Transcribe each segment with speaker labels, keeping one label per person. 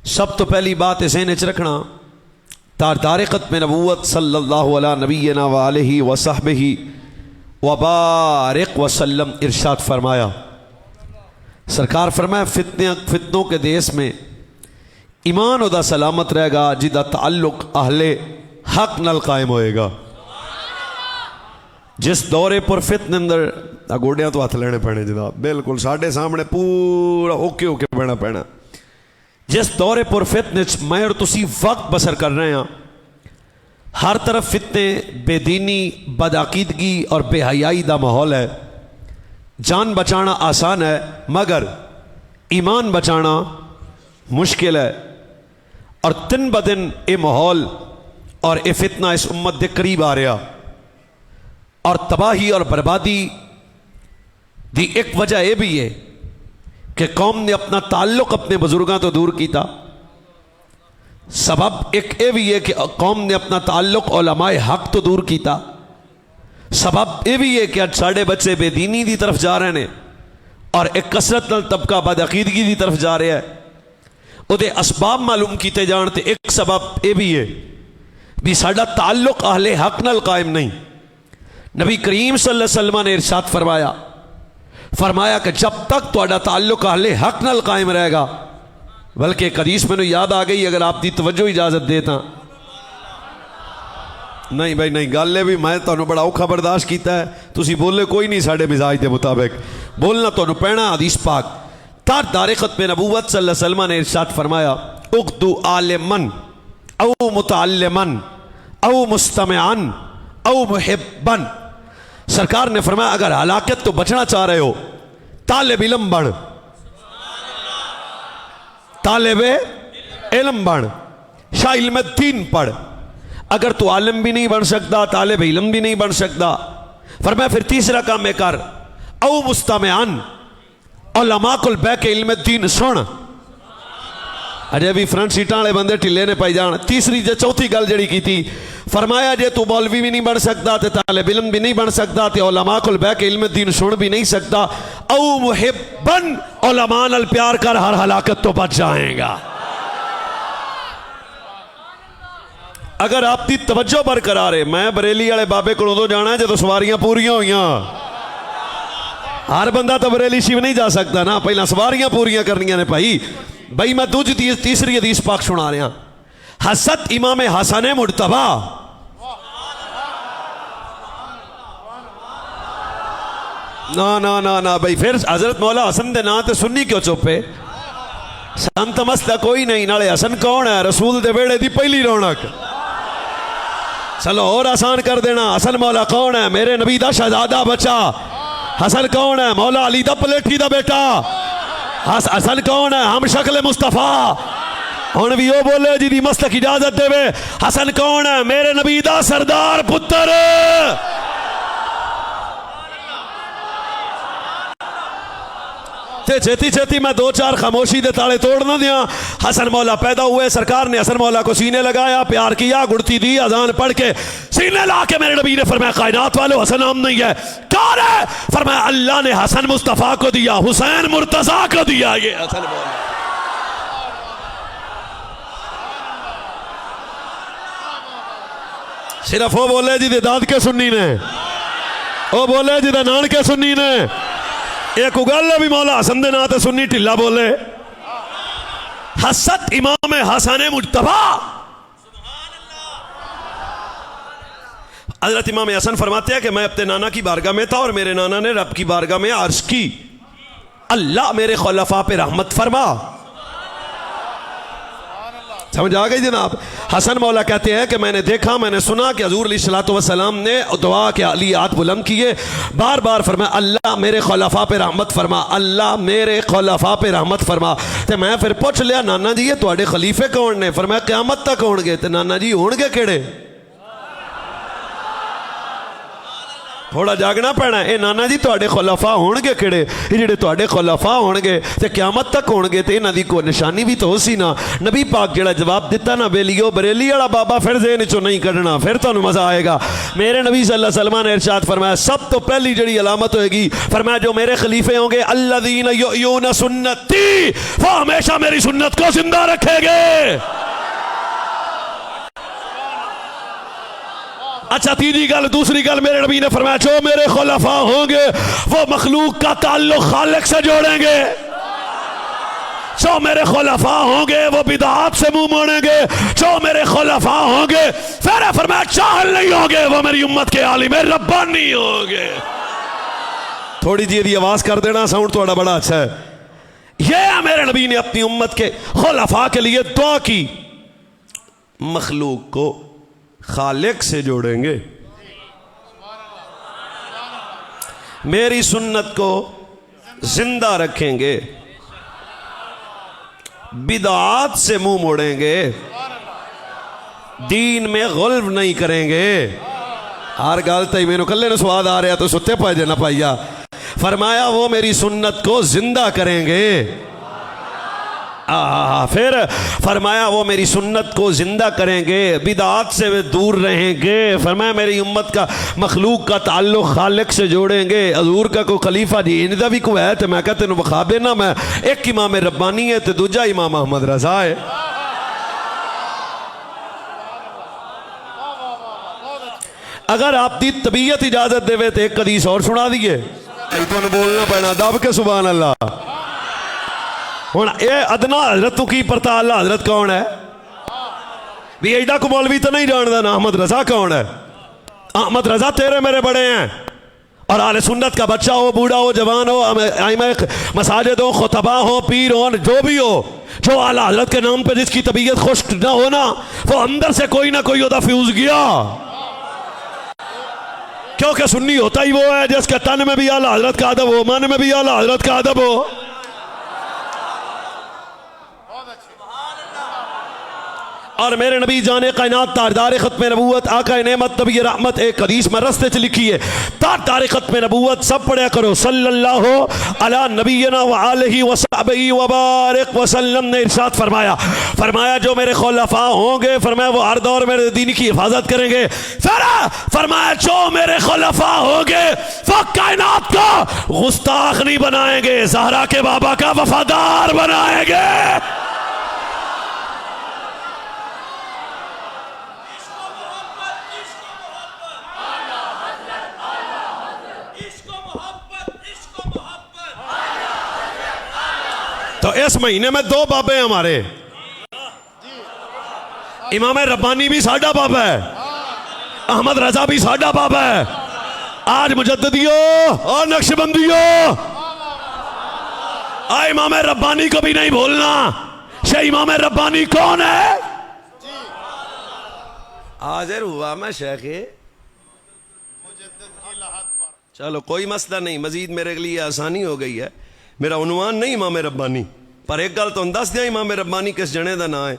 Speaker 1: सब तो पहली बात ज़हन च रखना, तारदार ख़त्म नबूवत सल्लल्लाहु अला नबीना व आलिहि व सहबिहि व बारिक वसल्लम इरशाद फरमाया। सरकार फरमाया फितनों के देश में ईमान उदा सलामत रहेगा जिदा ताल्लुक अहले हक नाल कायम होएगा। जिस दौरे पर फितने अंदर गोडियां तो हथ लेने पैने जनाब, बिल्कुल साढ़े सामने पूरा ओके ओके बहना पैना। जिस दौरे पर फितने मैं और तुसी वक्त बसर कर रहे हैं, हर तरफ फितने, बेदीनी, बदअकीदगी और बेहयाई का माहौल है। जान बचाना आसान है मगर ईमान बचाना मुश्किल है। और दिन ब दिन ये माहौल और ये फितना इस उम्मत के करीब आ रहा। और तबाही और बर्बादी दी एक वजह यह भी है कि कौम ने अपना ताल्लुक अपने बुजुर्गों तो दूर किया। सबब एक ये भी है कि कौम ने अपना ताल्लुक उलमाए हक तो दूर किया। सबब यह भी है कि आज साढ़े बच्चे बेदीनी की तरफ जा रहे हैं और एक कसरत नाल तबका बदअकीदगी की तरफ जा रहा है। उहदे असबाब मालूम किए जान ते एक सबब यह भी है भी साडा ताल्लुक अहले हक नाल कायम नहीं। नबी करीम सल्लल्लाहु अलैहि वसल्लम ने इरशाद फरमाया कि जब तक तुहाडा ताल्लुक अहले हक नाल कायम रहेगा, बल्कि एक हदीस मैनू याद आ गई, अगर आपकी तवज्जो इजाजत दे तां। नहीं भाई नहीं, गल भी मैं तुहानू बड़ा औखा बर्दाश्त किया है, तुसी बोले कोई नहीं साढ़े मिजाज के मुताबिक, बोलना तुहानू पैना। हदीस पाक तारदार ख़त्म नबूवत सल्लल्लाहु अलैहि वसल्लम ने इरशाद फरमाया, उक़्दु आलिमन औ मुतअल्लिमन औ मुस्तमिअन औ मुहिब्बन। सरकार ने फरमाया अगर हलाकत तो बचना चाह रहे हो, तालिब इल्म बन, तालिब इल्म बन, शाह इल्म दीन पढ़। अगर तू आलिम भी नहीं बन सकता, तालिब इल्म भी नहीं बन सकता, फरमाया फिर तीसरा काम में कर, औ मुस्तमिअन, उलमा कोल बह के इल्म दीन सुन। अजय भी फ्रंट सीटा वाले बंदे ढिले ने पाई जान। तीसरी जो चौथी गल जड़ी की थी, फरमाया जे तू मौलवी भी नहीं बन सकता, ते तालिब इल्म भी नहीं बन सकता, ते उलमा कोल बह के इल्म दीन सुन भी नहीं सकता, औ मुहिब्बन, उलमा नाल प्यार कर, हर हलाकत तो बच जाएगा। अगर आपकी तवज्जो बरकरार है, मैं बरेली वाले बाबे को उदों जाना है जो सवारियां पूरियां हुईयां। हर बंदा तो बरेली शिव नहीं जा सकता ना, पहला सवारियां पूरियां करनियां ने भाई। भाई मैं दूजी तीसरी हदीस पाक सुना रहा। हसत इमाम हसन मुर्तबा, ना ना ना ना भाई, फिर हजरत मौला हसन दे नाम ते सुन्नी क्यों चुप है? संत मसला कोई नहीं, नाले हसन कौन है? रसूल दे वेड़े दी पहली रौनक। चलो और आसान कर देना, हसन मौला कौन है? मेरे नबी दा शहजादा बच्चा। हसन कौन है? मौला अली दा पलेठी दा बेटा। हसन कौन है? हम शक्ल मुस्तफा। हुण भी वो बोले जिदी मस्तक इजाजत देवे। हसन कौन है? मेरे नबी दा सरदार पुत्र। छेती छेती मैं दो चार खामोशी दे ताले तोड़ ना दिया। हसन मौला पैदा हुए, सरकार ने हसन मौला को सीने लगाया, प्यार किया, गुड़ती दी, अजान पढ़ के सीने ला के मेरे नबी ने फरमाया कायनात वालों हसन नाम नहीं है, कौन है? फरमाया अल्लाह ने हसन मुस्तफा को दिया, हुसैन मुर्तजा को दिया। ये हसन मौला सिर्फ वो बोले जी दाद के सुन्नी ने, वो बोले जी नान के सुन्नी ने। एक उगल भी मौला हसन दे ना तो सुन्नी ढिला बोले। हसत इमाम हसन मुज्तबा। हजरत इमाम हसन फरमाते हैं कि मैं अपने नाना की बारगाह में था और मेरे नाना ने रब की बारगाह में अर्ज की, अल्लाह मेरे खुलफा पे रहमत फरमा। समझ आ गई जनाब? हसन मौला कहते हैं कि मैंने देखा, मैंने सुना कि हजूर अलैहिस्सलातु वस्सलाम ने दुआ के अली हाथ बुलंद किए, बार बार फरमाया अल्लाह मेरे खुलफा पे रहमत फरमा, अल्लाह मेरे खुलफा पे रहमत फरमा। तो मैं फिर पूछ लिया नाना जी ये तुहाडे खलीफे कौन ने? फरमाया क़यामत तक होणगे। ते नाना जी होणगे केड़े? थोड़ा जागना पैना। ये नाना जी तुहाडे खुलाफा होणगे किहड़े? ये जिहड़े तुहाडे खुलाफा होणगे ते क़यामत तक होणगे ते इन्हां दी कोई निशानी भी तो हो सी ना। नबी पाक जिहड़ा जवाब दिता ना बेलियो, बरेली वाला बाबा फिर ज़हन चों नहीं कढना, फिर तुहानूं मज़ा आएगा। मेरे नबी सल्लल्लाहु अलैहि वसल्लम ने इरशाद फरमाया सब तो पहली जिहड़ी अलामत होएगी, फरमाया जो मेरे खलीफे होंगे अल्लज़ीना युह्यूना सुन्नती, वो हमेशा मेरी सुन्नत को जिंदा रखेंगे। अच्छा तीसरी गल, दूसरी गल मेरे नबी ने फरमाया जो मेरे खुलाफा होंगे वो मखलूक का ताल्लुक खालिक से जोड़ेंगे। जो मेरे खुलाफा होंगे वो बिदअत से मुंह मोड़ेंगे। जो मेरे खुलाफा होंगे फिर फरमाया जाहिल नहीं होंगे, वो मेरी उम्मत के आलिम रब्बानी होंगे। थोड़ी जी आवाज कर देना, साउंड थोड़ा बड़ा अच्छा है। यह मेरे नबी ने अपनी उम्मत के खुलाफा के लिए दुआ की, मखलूक को खालिक से जोड़ेंगे, मेरी सुन्नत को जिंदा रखेंगे, बिदअत से मुंह मोड़ेंगे, दीन में गुल्व नहीं करेंगे। हर गल तई मैनू कल्ले ने स्वाद आ रहा तो सुते पाए जे ना पाइया। फरमाया वो मेरी सुन्नत को जिंदा करेंगे। फिर फरमाया वो मेरी सुन्नत को जिंदा करेंगे, बिदअत से वे दूर रहेंगे। फरमाया मेरी उम्मत का मखलूक का ताल्लुक खालिक से जोड़ेंगे। हजूर का कोई खलीफा जी इनका भी कोई है तो मैं कहते विखा देना, मैं एक इमाम रब्बानी है तो दूजा इमाम अहमद रजा है। अगर आपकी तबीयत इजाजत देवे तो एक हदीस और सुना दिए, तुहानूं बोलना पैना दब के सुभान अल्लाह। हुण ये अदना हजरत तू की पता अल्लाह हजरत कौन है? भी एडा को मौलवी तो नहीं जानता ना अहमद रजा कौन है? अहमद रजा तेरे मेरे बड़े हैं और आले सुन्नत का बच्चा हो, बूढ़ा हो, जवान हो, मसाजिद हो, खुतबा हो, पीर हो, जो भी हो, जो आला हजरत के नाम पे जिसकी तबीयत खुश ना हो ना, वो अंदर से कोई ना कोई होता फ्यूज गया। क्योंकि सुन्नी होता ही वो है जिसके तन में भी आला हजरत का अदब हो, मन में भी आला हजरत का अदब हो। और मेरे नबी जाने कायनात ताजदार खत्म नबूवत आका नेमत नबी रहमत एक हदीस में रस्ते च लिखी है, ताजदार खत्म नबूवत सब पढ़ा करो सल्लल्लाहु अला नबीना व आलिहि व सहबिहि व बारिक व सल्लम ने इरशाद फरमाया, फरमाया जो मेरे खुलफा होंगे, फरमाया वो हर दौर मेरे दीन की हिफाजत करेंगे। फिर फरमाया जो मेरे खुलफा होंगे वो कायनात का गुस्ताख नहीं बनाएंगे, ज़हरा के बाबा का वफादार बनाएंगे। तो इस महीने में दो बाबे हैं हमारे, इमाम रब्बानी भी साडा बाबा है, अहमद रजा भी साडा बाबा है। आज मुजद्दिदियों और नक्शबंदियों, इमाम रब्बानी को भी नहीं भूलना। शेख इमाम रब्बानी कौन है? हाजिर हुआ मैं शेख। चलो कोई मसला नहीं, मजीद मेरे लिए आसानी हो गई है। मेरा उन्वान नहीं इमाम रब्बानी, पर एक गल तो दस दिया इमाम रब्बानी किस जने का ना है।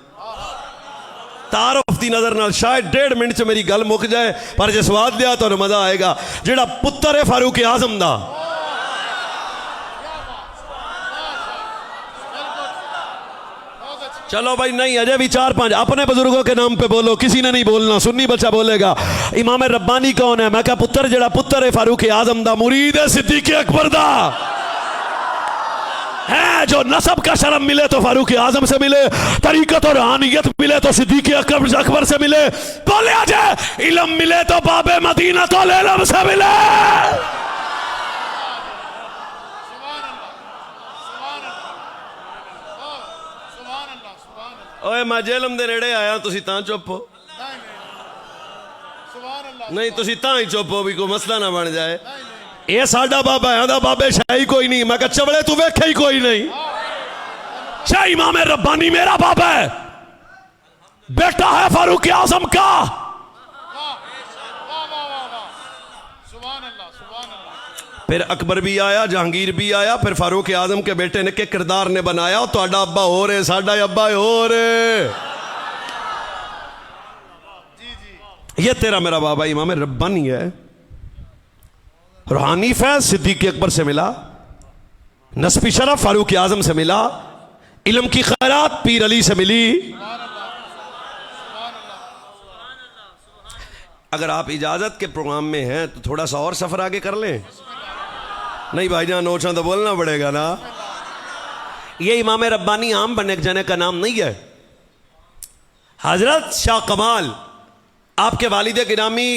Speaker 1: तारुफ की नजर नाल शायद 1.5 मिनट च मेरी गल मुक जाए, पर जे स्वाद दिया तो मजा आएगा। जेड़ा पुत्र है फारूक आजम दा, चलो भाई नहीं अजय भी 4-5 अपने बुजुर्गों के नाम पे बोलो, किसी ने नहीं बोलना, सुन्नी बच्चा बोलेगा। इमाम रब्बानी कौन है? मैं क्या पुत्र, जेड़ा पुत्र है फारूक आजम दा, मुरीद है सिद्दीक अकबर दा है। जो नसब का शर्म मिले तो फारूक आजम से मिले, तरीकत और रूहानियत मिले तो सिद्दीक अकबर से मिले, बोले अजय इल्म मिले तो बाबे मदीना तो इल्म से मिले। ओए मैं जेलम दे नेड़े आया, तुसी तां चुप हो? नहीं तुसी तां ही चुप हो भी कोई मसला ना बन जाए। ये साडा बाबा है, आदा बाबे शाही कोई नहीं। मैं कहा चवड़े तू वेखे ही कोई नहीं। शाह इमाम रब्बानी मेरा बाबा है, बेटा है फारूक आजम का। फिर अकबर भी आया, जहांगीर भी आया, फिर फारूक आजम के बेटे ने के किरदार ने बनाया। तो आडा अब्बा हो रहे, साडा अब्बा हो रहे। ये तेरा मेरा बाबा इमाम रब्बानी है। रूहानी फैज सिद्दीक अकबर से मिला, नस्बी शरफ फारूक आजम से मिला, इल्म की खैरात पीर अली से मिली। अगर आप इजाजत के प्रोग्राम में हैं तो थोड़ा सा और सफर आगे कर लें। नहीं भाईजान, नोचा तो बोलना पड़ेगा ना। ये इमाम रब्बानी आम बनने जाने का नाम नहीं है। हजरत शाह कमाल आपके वालिद गिरामी,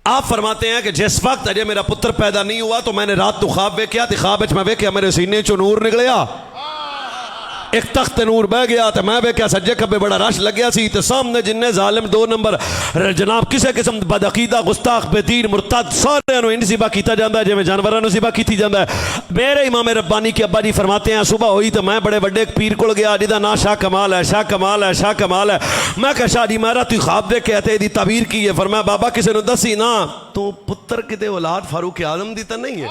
Speaker 1: आप फरमाते हैं कि जिस वक्त अजय मेरा पुत्र पैदा नहीं हुआ तो मैंने रात तो ख्वाब वेख्या, तो ख्वाब मैं वेख्या मेरे सीने चो नूर निकलिया, एक तख्त नूर बह गया, तो मैं वेख्या सज्जे खब्बे बड़ा रश लग गया सी, तो सामने जिन्ने जालिम 2 नंबर जनाब किसी किस्म बदअकीदा गुस्ताख बेदीन मुरतद सारे इंसिबा किया जाता है जिवें जानवरों को सिबा की जाता है। मेरे इमाम रब्बानी के अब्बा जी फरमाते हैं सुबह हुई तो मैं बड़े बड़े पीर को गया जिदा ना शाह कमाल है, शाह कमाल है, शाह कमाल है। मैं कहा शाह जी मैं रात ख्वाब देख के आते तबीर की है। फरमाया बाबा किसी ने दसी ना तू पुत्र किते औलाद फारूक आजम दी तो नहीं है।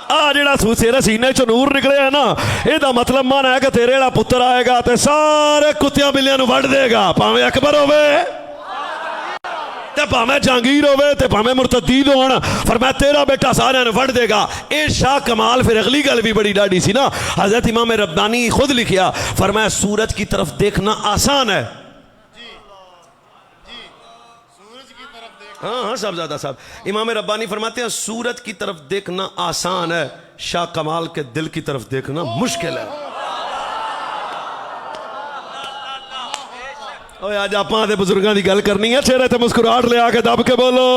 Speaker 1: आ जेड़ा तेरे सीने चो नूर निकले है ना, ਇਹਦਾ मतलब मन है कि तेरे जेड़ा पुत्र आएगा तो सारे कुत्तियां बिल्लियां नूं वड़ देगा, भावें अकबर होवे ते भावें जहांगीर होवे ते भावें मुर्तदीद होण। फरमाया तेरा बेटा सारे नूं वड़ देगा। ये शाह कमाल फिर अगली गल भी बड़ी डाढ़ी सी ना, हजरत इमाम रब्बानी खुद लिखिया, फरमाया सूरज की तरफ देखना आसान है। हाँ हाँ साहबजादा साहब, इमाम रब्बानी फरमाते हैं सूरज की तरफ देखना आसान है, शाह कमाल के दिल की तरफ देखना मुश्किल है। ओए आज आप बुजुर्गों की गल करनी है, चेहरे ते मुस्कुराहट ले आके दब के बोलो।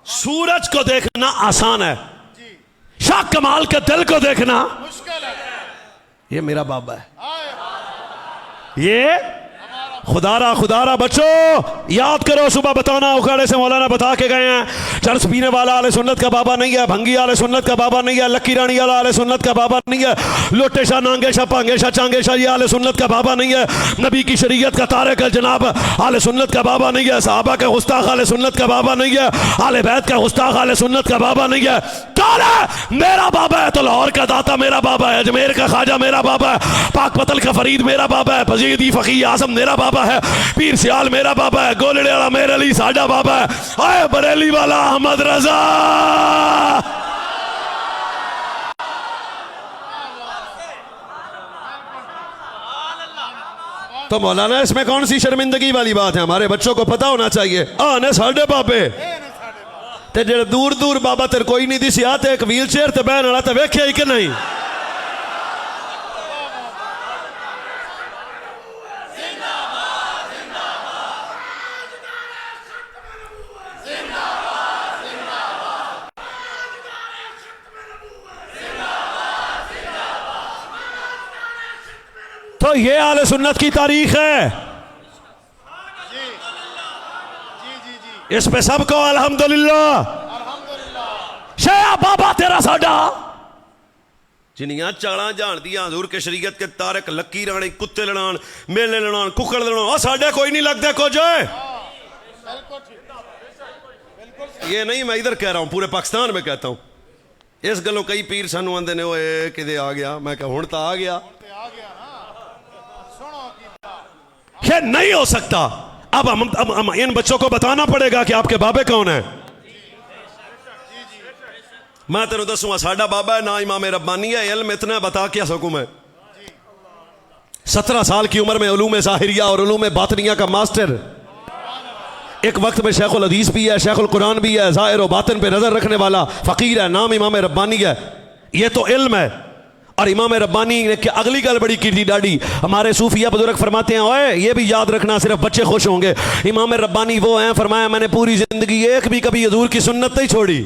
Speaker 1: सूरज को देखना आसान है, शाह कमाल के दिल को देखना मुश्किल है। ये मेरा बाबा है, ये खुदारा बच्चों याद करो। सुबह बताना उखाड़े से मौलाना बता के गए हैं, चरस पीने वाला आले सुन्नत का बाबा नहीं है, भंगी आले सुन्नत का बाबा नहीं है, लक्की रानी वाला आले सुन्नत का बाबा नहीं है, लोटे शाह नांगे शाह पांगे शाह चांगे शाह ये आले सुन्नत का बाबा नहीं है, नबी की शरीयत का तारिक जनाब आले सुन्नत का बाबा नहीं है, सहाबा का गुस्ताख आले सुन्नत का बाबा नहीं है, आले बैत का गुस्ताख आले सुन्नत का बाबा नहीं है। कौन है? मेरा बाबा है। तो लाहौर का दाता मेरा बाबा है, अजमेर का ख्वाजा मेरा बाबा है, पाक पतल का फरीद मेरा बाबा है, फजीदी फकीर आजम मेरा बाबा है, पीर सियाल मेरा बाबा है, गोलड़े वाला मेरे अली साडा बाबा है, आए बरेली वाला अहमद रजा। तो मौलाना इसमें कौन सी शर्मिंदगी वाली बात है? हमारे बच्चों को पता होना चाहिए। आने साडे बाबे ते जेड़े दूर दूर बाबा तेरे कोई नहीं दिसिया ते एक व्हील चेयर ते बहन वाला ते वेख्या ही कि नहीं? तो ये आले सुन्नत की तारीख है। इस पे सबको अल्हम्दुलिल्लाह। शेया बाबा तेरा साडा जिनिया चाला जान दिया हजूर के शरीयत के तारक लक्की राणी कुत्ते लड़ान मेले लड़ान कुकड़ लड़ान साडे कोई नहीं लगते कुछ। ये नहीं मैं इधर कह रहा हूं, पूरे पाकिस्तान में कहता हूं। इस गलों कई पीर सानू आंदे ने ओए किदे आ गया, मैं कहा हुण तां आ गया। ये नहीं हो सकता। अब हम इन बच्चों को बताना पड़ेगा कि आपके बाबे कौन है। मैं तेन दसूंगा साडा बाबा है ना इमाम रब्बानी है, इल्म इतना बता क्या सकूं मैं। 17 साल की उम्र में उलूम ज़ाहिरिया और उलूम बातनिया का मास्टर, एक वक्त में शेखुल हदीस भी है, शेखुल कुरान भी है, ज़ाहिर और बातिन पे नजर रखने वाला फकीर है, नाम इमाम रब्बानी है। ये तो इल्म है। और इमाम रब्बानी ने अगली गल बड़ी कीर्ति डाड़ी, हमारे सूफिया बुजुर्ग फरमाते हैं ओए ये भी याद रखना सिर्फ बच्चे खुश होंगे। इमाम रब्बानी वो हैं, फरमाया मैंने पूरी जिंदगी एक भी कभी हजूर की सुन्नत नहीं छोड़ी।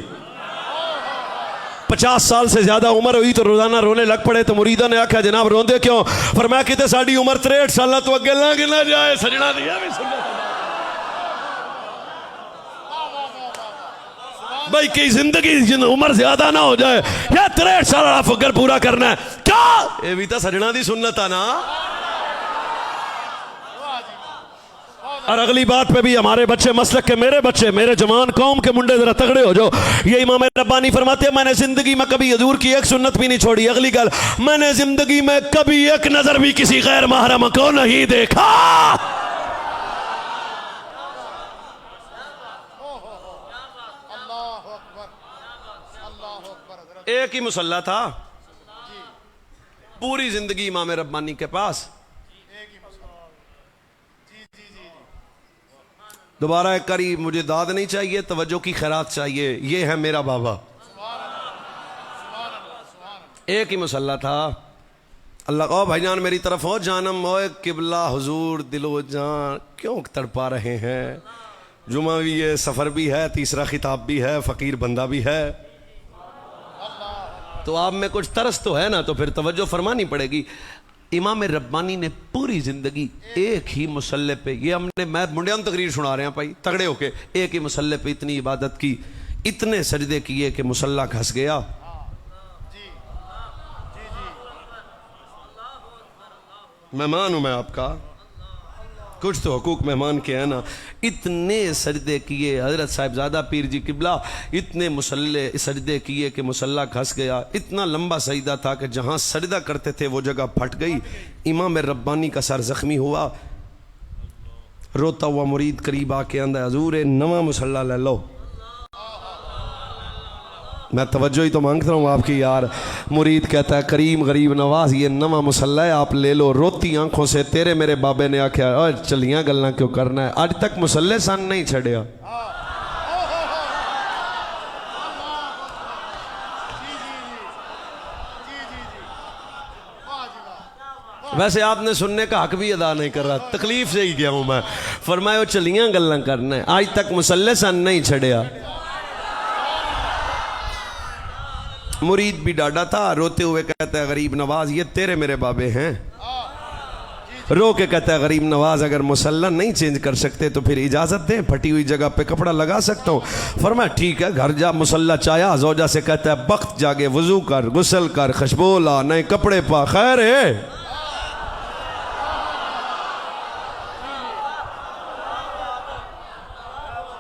Speaker 1: 50 साल से ज्यादा उम्र हुई तो रोजाना रोने लग पड़े। तो मुरीदा ने आख्या जनाब रोंदे क्यों? फरमाया किते साड़ी उम्र 63 साल तो अगे लंघ ना जाए सजना दिया भी सुन्नत भाई की जिंदगी उम्र ज्यादा ना हो जाए या 63 साल वाला फकर पूरा करना है क्या? ये भी तो सजना दी सुन्नत है ना। और अगली बात पे भी हमारे बच्चे मसलक के मेरे बच्चे मेरे जवान कौम के मुंडे जरा तगड़े हो जाओ। ये इमाम रब्बानी फरमाते हैं मैंने जिंदगी में कभी हजूर की एक सुन्नत भी नहीं छोड़ी। अगली गल, मैंने जिंदगी में कभी एक नजर भी किसी गैर महरम को नहीं देखा। एक ही मुसल्ला था पूरी जिंदगी इमाम रब्बानी के पास। दोबारा एक करी, मुझे दाद नहीं चाहिए, तवज्जो की खैरात चाहिए। ये है मेरा बाबा, एक ही मुसल्ला था। अल्लाह ओ भाईजान मेरी तरफ हो, जानम ओ किबला हुजूर दिलो जान, क्यों तड़पा रहे हैं? जुमा भी है, सफ़र भी है, तीसरा खिताब भी है, फ़कीर बंदा भी है, तो आप में कुछ तरस तो है ना, तो फिर तवज्जो फरमानी पड़ेगी। इमाम रब्बानी ने पूरी ज़िंदगी एक ही मुसल्ले पे, ये हमने मैं मुंडिया तकरीर सुना रहे हैं भाई तगड़े होके, एक ही मुसल्ले पे इतनी इबादत की, इतने सजदे किए कि मुसल्ला घस गया। मेहमान हूं मैं आपका, कुछ तो हकूक मेहमान के है ना। इतने सजदे किए हजरत साहिबजादा पीर जी किबला, इतने मुसल्ले सजदे किए कि मुसल्ला घस गया। इतना लंबा सजदा था कि जहाँ सजदा करते थे वो जगह फट गई। इमाम रब्बानी का सर जख्मी हुआ, रोता हुआ मुरीद करीब आके आंदा हजूर नवा मुसल्ला ले लो। मैं तवज्जो ही तो मांगता हूँ आपकी यार। मुरीद कहता है करीम गरीब नवाज ये नवा मुसल्ला है, आप ले लो। रोती आंखों से तेरे मेरे बाबे ने आख्या और चलियां गल्लां क्यों करना है, अज तक मुसल्ले सन नहीं छड़िया। वैसे आपने सुनने का हक भी अदा नहीं कर रहा, तकलीफ से ही गया हूं मैं। फरमाया चलियां गल्लां करना है, आज तक मुसल्ले सन नहीं छड़िया। मुरीद भी डाटा था, रोते हुए कहता है गरीब नवाज ये तेरे मेरे बाबे हैं। रो के कहता है गरीब नवाज अगर मुसल्ला नहीं चेंज कर सकते तो फिर इजाजत दें, फटी हुई जगह पे कपड़ा लगा सकता हूँ। फरमाया ठीक है, घर जा। मुसल्ला चाया, जोजा से कहता है वक्त जागे वजू कर, गुसल कर, खुशबू ला, नए कपड़े पा, खैर है।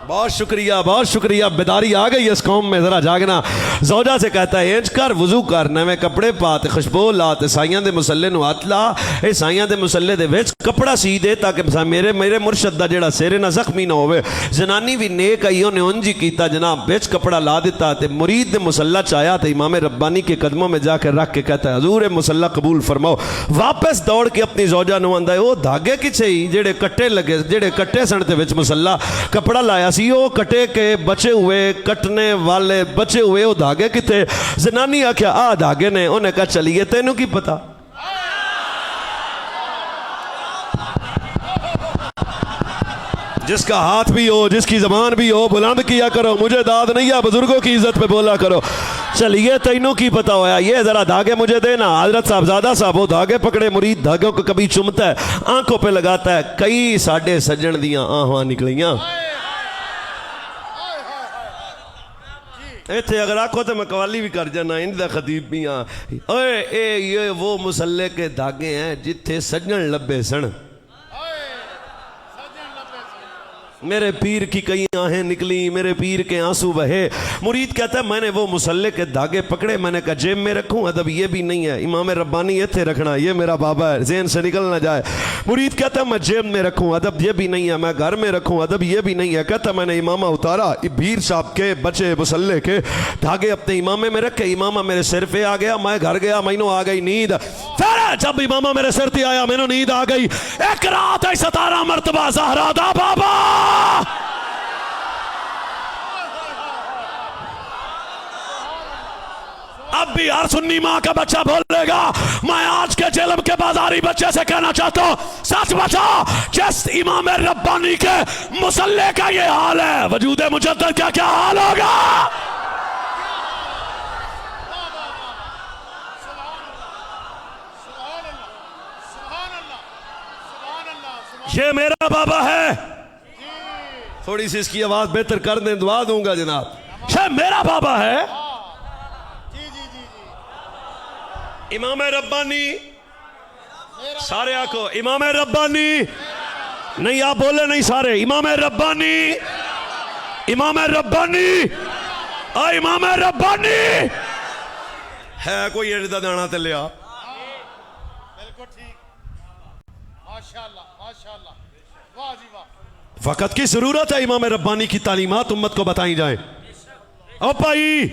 Speaker 1: बहुत शुक्रिया, बहुत शुक्रिया, बेदारी आ गई इस कौम में, जरा जागना। जोजा से कहता है इंज कर, वजू कर, नवे कपड़े पा, ते खुशबू ला, ते साइयां दे मुसल्ले नु हथ ला। ए साइयां दे मुसल्ले दे विच कपड़ा सी दे ताकि मेरे मेरे मुर्शद दा जेड़ा सिर ना जख्मी ना होवे। जनानी भी नेक आई, उन्हें उंज ही कीता जनाब, विच कपड़ा ला दिता ते मुरीद दे मुसल्ला चाया ते इमाम रब्बानी के कदमों में जाकर रख के कहता है हजूर मुसल्ला कबूल फरमाओ। वापस दौड़ के अपनी जोजा नु आंदा है ओ धागे किछे ही जेड़े कट्टे लगे, जेड़े कट्टे सन ते विच मुसल्ला कपड़ा लाया सी, ओ कटे के बचे हुए, कटने वाले बचे हुए वो धागे किथे? जनानी आख्या आ धागे ने। उन्हें कहा चलिए तेनू की पता। जिसका हाथ भी हो, जिसकी जबान भी हो, बुलंद किया करो, मुझे दाद नहीं है, बुजुर्गों की इज्जत पे बोला करो। चलिए तेनू की पता होया, ये जरा धागे मुझे देना। हजरत साहबजादा साहब वो धागे पकड़े, मुरीद धागों को कभी चुमता है, आंखों पे लगाता है, कई साढ़े सज्जन दियां आहां निकलियां। इतने अगर आखो तो मैं कवाली भी कर जाना, इंदा खतीब भी हाँ। ओए ये वो मुसल्ले के धागे हैं जिथे सज्जन लब्बे सन। मेरे पीर की कई आहें निकली, मेरे पीर के आंसू बहे। मुरीद कहता है मैंने वो मुसल्ले के धागे पकड़े, मैंने कहा जेब में रखूं, अदब ये भी नहीं है। इमाम रब्बानी इत्थे रखना, ये मेरा बाबा है, ज़हन से निकल ना जाए। मुरीद कहता है मैं जेब में रखूं, अदब ये भी नहीं है। मैं घर में रखूं, अदब ये भी नहीं है। कहता मैंने इमामा उतारा, भीर साहब के बचे मुसल्ले के धागे अपने इमामे में रखे। इमामा मेरे सिर पे आ गया, मैं घर गया, मैनू आ गई नींद। फिर जब इमामा मेरे सिर पे आया, मैनू नींद आ गई। एक रात 17 मरतबा ज़हरा दा बाबा। अब भी हर सुन्नी मां का बच्चा बोलेगा, मैं आज के जेलम के बाजारी बच्चे से कहना चाहता हूं सच बचा। जिस इमाम रब्बानी के मुसल्ले का ये हाल है, वजूद मुजद्दद का क्या हाल होगा? ये मेरा बाबा है। थोड़ी सी इसकी आवाज बेहतर कर दें, दुआ दूंगा जनाब। ये मेरा बाबा है, इमाम रब्बानी। सारे आको इमाम रब्बानी। नहीं आप बोले नहीं सारे, इमाम रब्बानी, इमाम रब्बानी, इमाम रब्बानी है। कोई एड़ा दाना ते लिया? बिल्कुल ठीक, माशाअल्लाह माशाअल्लाह, वाह जी वाह। वक्त की जरूरत है इमाम रब्बानी की तालीमात उम्मत को बताई जाए। ओ भाई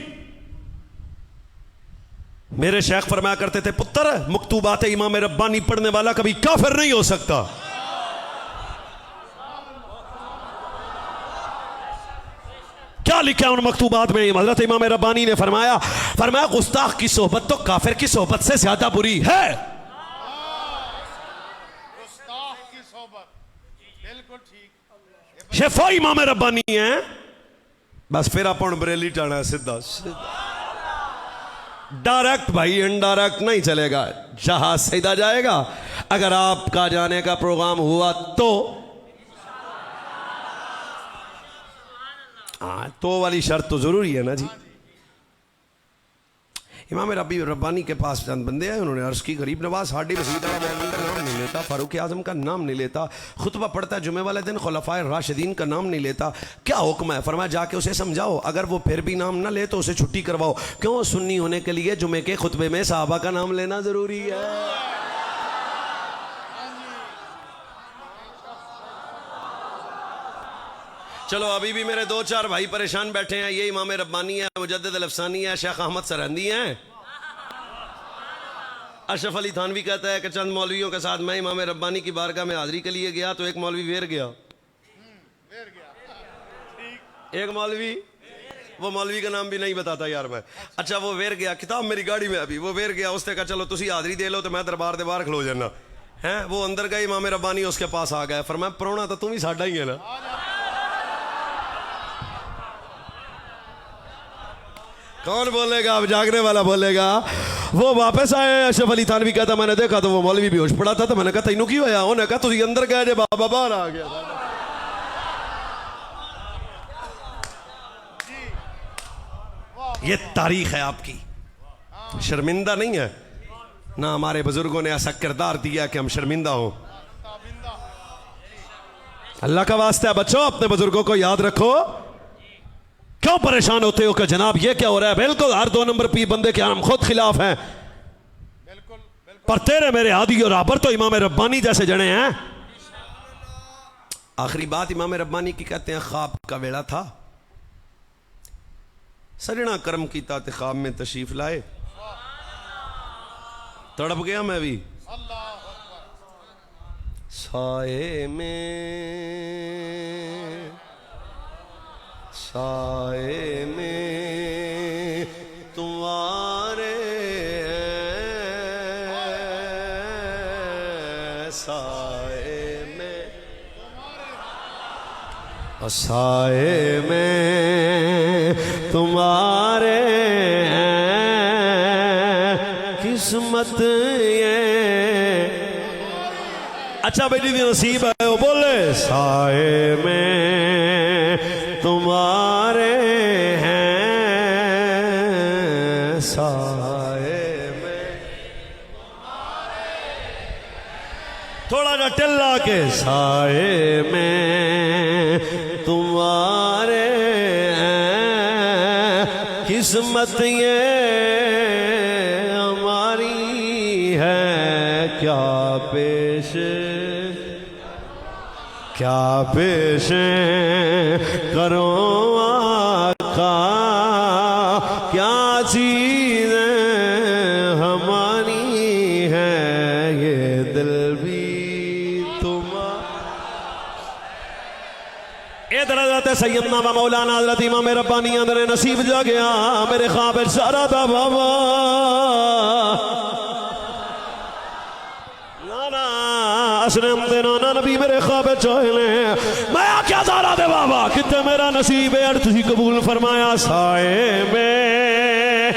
Speaker 1: मेरे शेख फरमाया करते थे, पुत्र मकतूबात इमाम रब्बानी पढ़ने वाला कभी काफिर नहीं हो सकता। क्या लिखा उन मकतूबात में? हजरत इमाम रब्बानी ने फरमाया गुस्ताख की सोहबत तो काफिर की सोहबत से ज्यादा बुरी है। शेफा इमाम रब्बानी है। बस फिर अपन बरेली जाना सीधा डायरेक्ट भाई, इनडायरेक्ट नहीं चलेगा। जहाज सीधा जाएगा। अगर आपका जाने का प्रोग्राम हुआ तो हाँ, तो वाली शर्त तो जरूरी है ना जी। इमाम रब्बानी के पास चंद बंदे हैं, उन्होंने अर्ज की, गरीब नवाज हाडी मसीद का नाम नहीं लेता, फारूक आजम का नाम नहीं लेता, खुतबा पढ़ता है जुमे वाले दिन, खुलफाए राशिदीन का नाम नहीं लेता, क्या हुक्म है? फरमाया जाके उसे समझाओ, अगर वो फिर भी नाम ना ले तो उसे छुट्टी करवाओ। क्यों? सुन्नी होने के लिए जुमे के खुतबे में साहबा का नाम लेना जरूरी है। चलो अभी भी मेरे 2-4 भाई परेशान बैठे हैं। ये इमाम रब्बानी है, मुजद्दिद अल-अफसानी है, शेख अहमद सरहंदी हैं। अशरफ अली थानवी कहता है कि चंद मौलवियों के साथ मैं इमाम रब्बानी की बारगाह में हाजिरी के लिए गया तो एक मौलवी वेर गया। एक मौलवी, वो मौलवी का नाम भी नहीं बताता यार मैं। अच्छा वो वेर गया, किताब मेरी गाड़ी में अभी, वो वेर गया, उसने कहा चलो तुसी हाजिरी दे लो तो मैं दरबार दे बाहर खलो जाना है। वो अंदर गए, इमाम रब्बानी उसके पास आ गया। फरमाया परोना तो तुम ही साडा ही है ना। कौन बोलेगा? अब जागने वाला बोलेगा। वो वापस आए। अशरफ अली थानवी कहता मैंने देखा तो वो मौलवी बेहोश पड़ा था, तो मैंने कहा तेनू की होया? उन्हें कहा तुसी अंदर गए जे बाबा बाहर आ गया। ये तारीख है आपकी, शर्मिंदा नहीं है ना। हमारे बुजुर्गों ने ऐसा किरदार दिया कि हम शर्मिंदा हो। अल्लाह का वास्ता है बच्चों, अपने बुजुर्गों को याद रखो। क्यों परेशान होते हो कि जनाब ये क्या हो रहा है? बिल्कुल हर 2 नंबर पी बंदे के हम खुद खिलाफ हैं। पर तेरे मेरे आदि और आबर तो इमाम रब्बानी जैसे जने हैं। आखिरी बात इमाम रब्बानी की कहते हैं, ख्वाब का वेला था, सजना कर्म कीता ते ख्वाब में तशरीफ लाए। तड़प गया मैं भी। साए में तुम्हारे साए में तुम्हारे किस्मत ये। अच्छा बेटी दी नसीब है, वो बोले साए में तुम्हारे हैं, साए में थोड़ा सा टिल्ला के, साए में तुम्हारे हैं किस्मत ये हमारी है। क्या पेश करो आका, क्या चीज हमारी है, ये दिल भी इधर हज़रत सैयदना व मौलाना हज़रत इमाम रब्बानी अंदर नसीब जा गया मेरे ख्वाब सारा था बाबा। असलम दे नाना नबी मेरे ख्वाब चोले, मैं क्या सारा दे बाबा कितने मेरा नसीब है। तुसी कबूल फरमाया साए में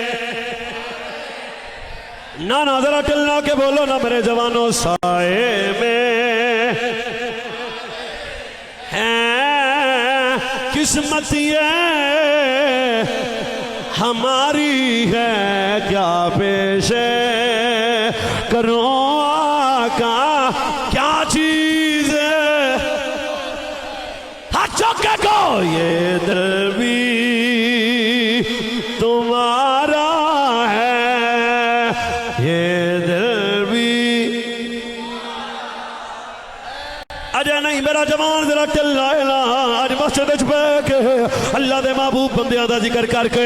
Speaker 1: ना जरा टिलना के बोलो ना मेरे जवानों, साए में है किस्मत ये हमारी है, क्या पेश करो आका, क्या चीज हाथ चौके को, ये दिल भी तुम्हारा है, ये दिल भी। अजय नहीं मेरा जवान जरा चिल्लाए ना अज मस्जिद च बैठ के अल्लाह दे महबूब बंदियां दा जिक्र करके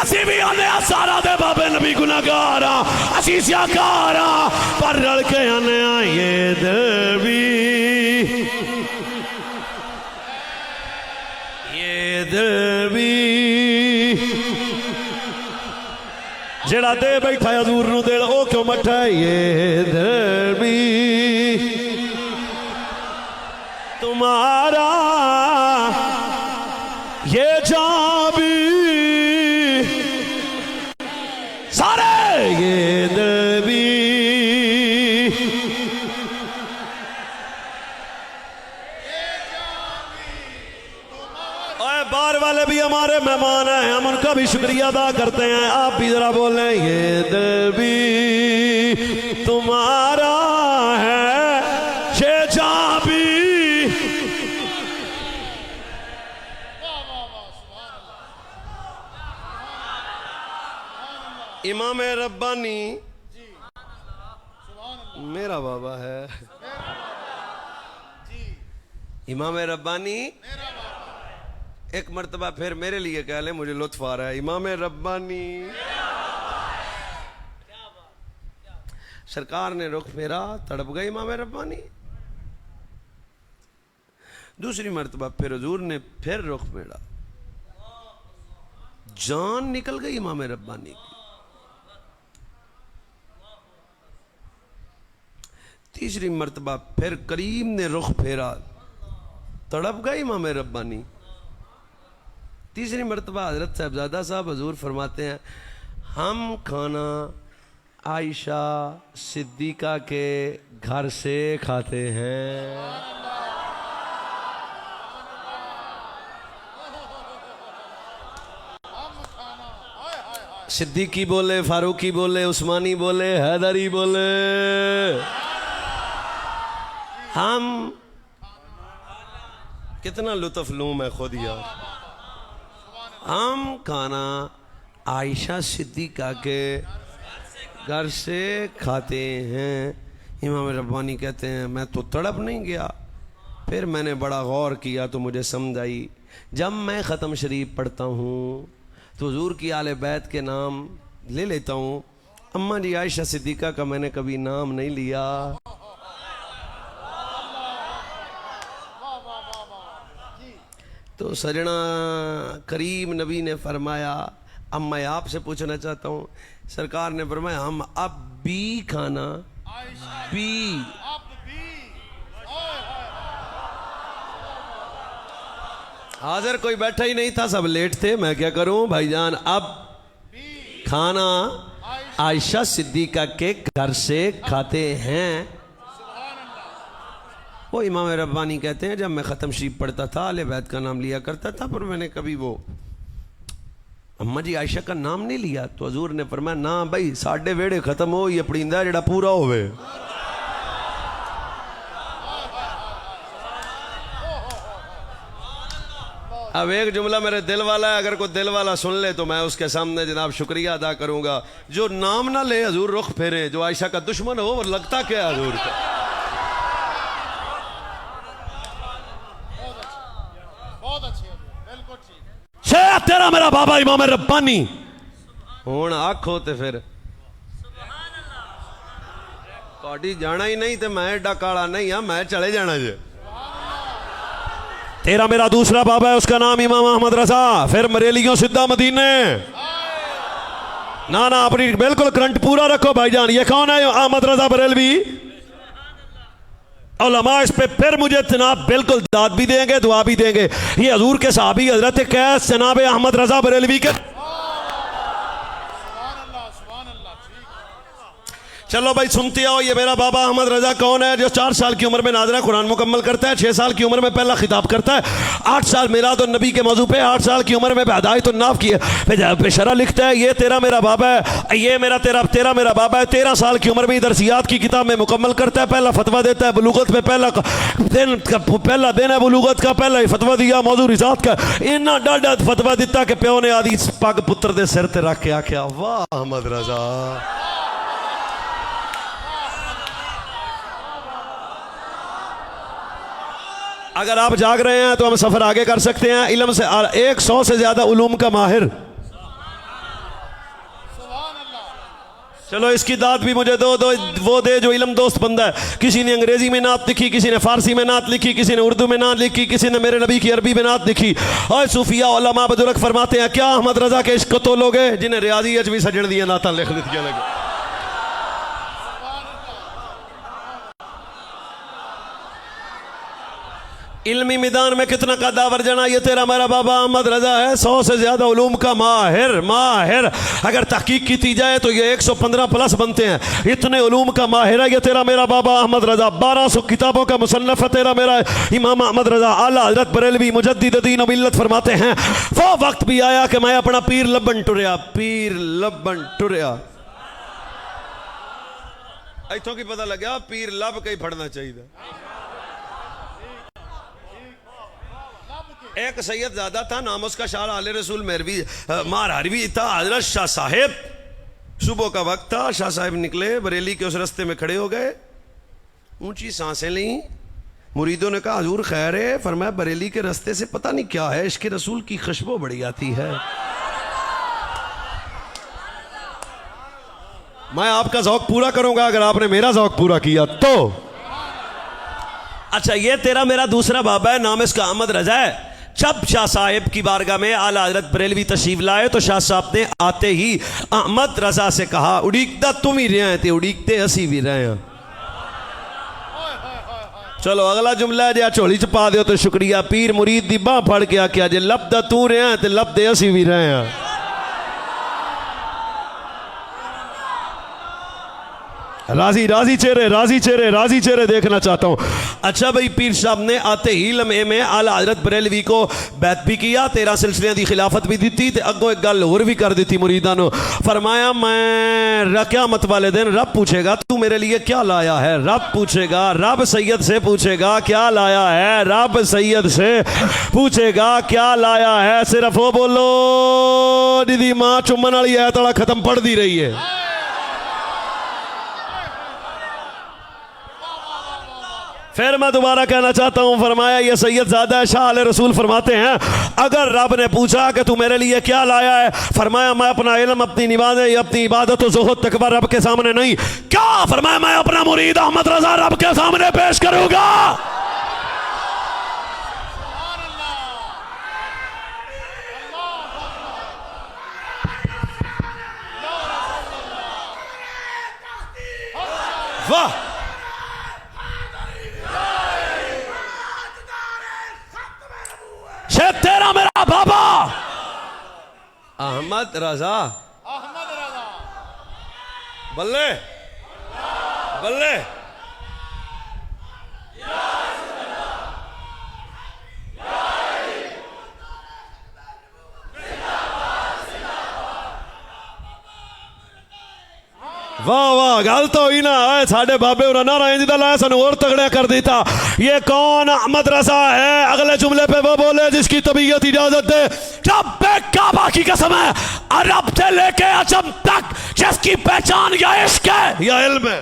Speaker 1: असी भी आने सारा दे बाबे नबी गुनाहगार असी सियाकार पर रल के आने ये दिल भी जेड़ा दे बैठा हजूर नू दिल ओ क्यों मठा ये दिल भी तुम्हारा ये जान भी सारे ये दिल भी बाहर वाले भी हमारे मेहमान हैं हम उनका भी शुक्रिया अदा करते हैं आप भी जरा बोलें ये दिल भी तुम्हारा है ये जान भी इमाम रब्बानी मेरा बाबा है इमाम रब्बानी एक मर्तबा फिर मेरे लिए कह ले मुझे लुत्फ आ रहा है इमाम रब्बानी सरकार ने रुख फेरा तड़प गए इमाम रब्बानी दूसरी मर्तबा फिर हुजूर ने फिर रुख फेरा जान निकल गई इमाम रब्बानी की तीसरी मर्तबा फिर करीम ने रुख फेरा तड़प गए इमाम रब्बानी तीसरी मर्तबा हजरत साहबजादा साहब हजूर फरमाते हैं हम खाना आयशा सिद्दीका के घर से खाते हैं सिद्दीकी बोले फारूकी बोले उस्मानी बोले हैदरी बोले हम कितना लुत्फ लूं मैं खुद यार हम खाना आयशा सिद्दीका के घर से खाते हैं इमाम रब्बानी कहते हैं मैं तो तड़प नहीं गया फिर मैंने बड़ा गौर किया तो मुझे समझ आई जब मैं ख़त्म शरीफ पढ़ता हूँ तो हुजूर की आले बैत के नाम ले लेता हूँ अम्मा जी आयशा सिद्दीका का मैंने कभी नाम नहीं लिया तो सजना करीम नबी ने फरमाया अब मैं आपसे पूछना चाहता हूँ सरकार ने फरमाया हम अब भी खाना भी हाजिर कोई बैठा ही नहीं था सब लेट थे मैं क्या करूं भाईजान अब खाना आयशा सिद्दीका के घर से खाते हैं वो इमाम रब्बानी कहते हैं जब मैं ख़त्म शरीफ पढ़ता था आले बैत का नाम लिया करता था पर मैंने कभी वो अम्मा जी आयशा का नाम नहीं लिया तो हजूर ने फरमाया ना भाई साढ़े वेड़े खत्म हो ये पड़ींदा जेड़ा पूरा होवे अब एक जुमला मेरे दिल वाला है अगर कोई दिल वाला सुन ले तो मैं उसके सामने जनाब शुक्रिया अदा करूंगा जो नाम ना ले हजूर रुख फेरे जो आयशा का दुश्मन हो वो लगता क्या हजूर का तेरा मेरा बाबा इमाम रब्बानी हुण आखो ते फिर तुहाडी जाना ही नहीं तो मैं एडा काला नहीं हाँ मैं चले जाना जे तेरा मेरा दूसरा बाबा है उसका नाम इमाम अहमद रजा फिर मरेलियों सिद्धा मदीने ना ना अपनी बिल्कुल करंट पूरा रखो भाईजान ये कौन है अहमद रजा बरेलवी उलमा इस पे फिर मुझे जनाब बिल्कुल दाद भी देंगे दुआ भी देंगे ये हजूर के साहबी हजरत कैस जनाब अहमद रजा बरेलवी के चलो भाई सुनते आओ ये मेरा बाबा अहमद रजा कौन है जो 4 साल की उम्र में नाज़रा कुरान मुकम्मल करता है 6 साल की उम्र में पहला खिताब करता है 8 साल मिलाद और नबी के मौजू पे 8 साल की उम्र में हिदायत और नाफ की है पेशरा लिखता है ये तेरा मेरा बाबा है ये मेरा तेरा मेरा बाबा है 13 साल की उम्र में दरसियात की किताब में मुकम्मल करता है पहला फतवा देता है बलूगत में पहला दिन है बलूगत का पहला ही फतवा दिया मौजू रिजात का इन्ना डाडा फतवा दिता कि प्यो ने आदि पग पुत्र के सिर ते रख के आख्या वाह अहमद रजा अगर आप जाग रहे हैं तो हम सफर आगे कर सकते हैं। इल्म से 100 से ज्यादा उलूम का माहिर। चलो इसकी दाद भी मुझे दो वो दे जो इल्म दोस्त बंदा है। किसी ने अंग्रेजी में नात लिखी, किसी ने फारसी में नात लिखी, किसी ने उर्दू में नात लिखी, किसी ने मेरे नबी की अरबी में नात लिखी। और सूफिया उलमा बुजुर्ग फरमाते हैं क्या अहमद रजा के इश्क तो लोगे जिन्हें रियाजी अच भी सजन दिया नाता लिख दिया लगे। इल्मी मैदान में कितना का दावर जना, ये तेरा मेरा बाबा अहमद रजा है 100 से ज्यादा उलूम का माहिर। अगर तहकीक की जाए तो ये 115 प्लस बनते हैं। इतने उलूम का माहिर है ये तेरा मेरा बाबा अहमद रजा। 1200 किताबों का मुसन्नफ है तेरा मेरा इमाम अहमद रजा। आला हजरत बरेलवी मुजद्दिद दीन व मिल्लत फरमाते हैं वो वक्त भी आया कि मैं अपना पीर लबन टुरया। इथों की पता लगा पीर लब कहीं फड़ना चाहिए। एक सैयद ज़्यादा था, नाम उसका शाह आले रसूल मेरवी मार हरवी था, हजरत शाह साहेब। सुबह का वक्त था, शाह साहेब निकले बरेली के उस रास्ते में खड़े हो गए, ऊंची सांसें ली। मुरीदों ने कहा हजूर खैर है? फरमाया बरेली के रास्ते से पता नहीं क्या है, इश्क रसूल की खुशबू बढ़ी आती है। मैं आपका ज़ौक़ पूरा करूंगा अगर आपने मेरा ज़ौक़ पूरा किया तो। अच्छा, ये तेरा मेरा दूसरा बाबा है, नाम इसका अहमद रजा है। जब शाह साहेब की बारगाह में आला हजरत बरेलवी तशरीफ लाए तो शाह साहब ने आते ही अहमद रजा से कहा उड़ीकदा तुम ही रहे थे, उड़ीकते असी भी रहे हैं। चलो अगला जुमला है, झोली च पा दो तो शुक्रिया। पीर मुरीद दी बांह फड़ के आख्या जे लभदा तू रहे ते लभदे असी भी रहे हैं। राजी चेहरे देखना चाहता हूं। अच्छा भाई, पीर साहब ने आते ही लम्हे में आला हजरत बरेलवी को बैत भी किया, 13 सिलसिले की खिलाफत भी दी थी, अगों एक गल होर भी कर दी थी मुरीदा ने। फरमाया मैं क़यामत वाले दिन रब पूछेगा तू मेरे लिए क्या लाया है। रब पूछेगा, रब सैयद से पूछेगा क्या लाया है, रब सैयद से पूछेगा क्या लाया है। सिर्फ वो बोलो दीदी मां चुम्बन वाली है तड़ा खत्म पढ़ दी रही है। फिर मैं दोबारा कहना चाहता हूं, फरमाया ये सैयद ज़ादा है। शाह आले रसूल फरमाते हैं अगर रब ने पूछा कि तू मेरे लिए क्या लाया है, फरमाया मैं अपना इल्म, अपनी नमाज़ें, अपनी इबादत और ज़ुहद तकवा रब के सामने नहीं। क्या? फरमाया मैं अपना मुरीद अहमद रजा रब के सामने पेश करूंगा। वाह, तेरा मेरा बाबा अहमद रजा। बल्ले बल्ले वाह वाह, गल तो ही ना है साढ़े बाबे और नारा इंजदा लाया सन और तगड़ा कर देता। ये कौन अहमद रजा है? अगले जुमले पे वो बोले जिसकी तबीयत इजाजत दे। जब काबा की कसम है अरब से लेके अजम तक जिसकी पहचान या इश्क है या इल्म है।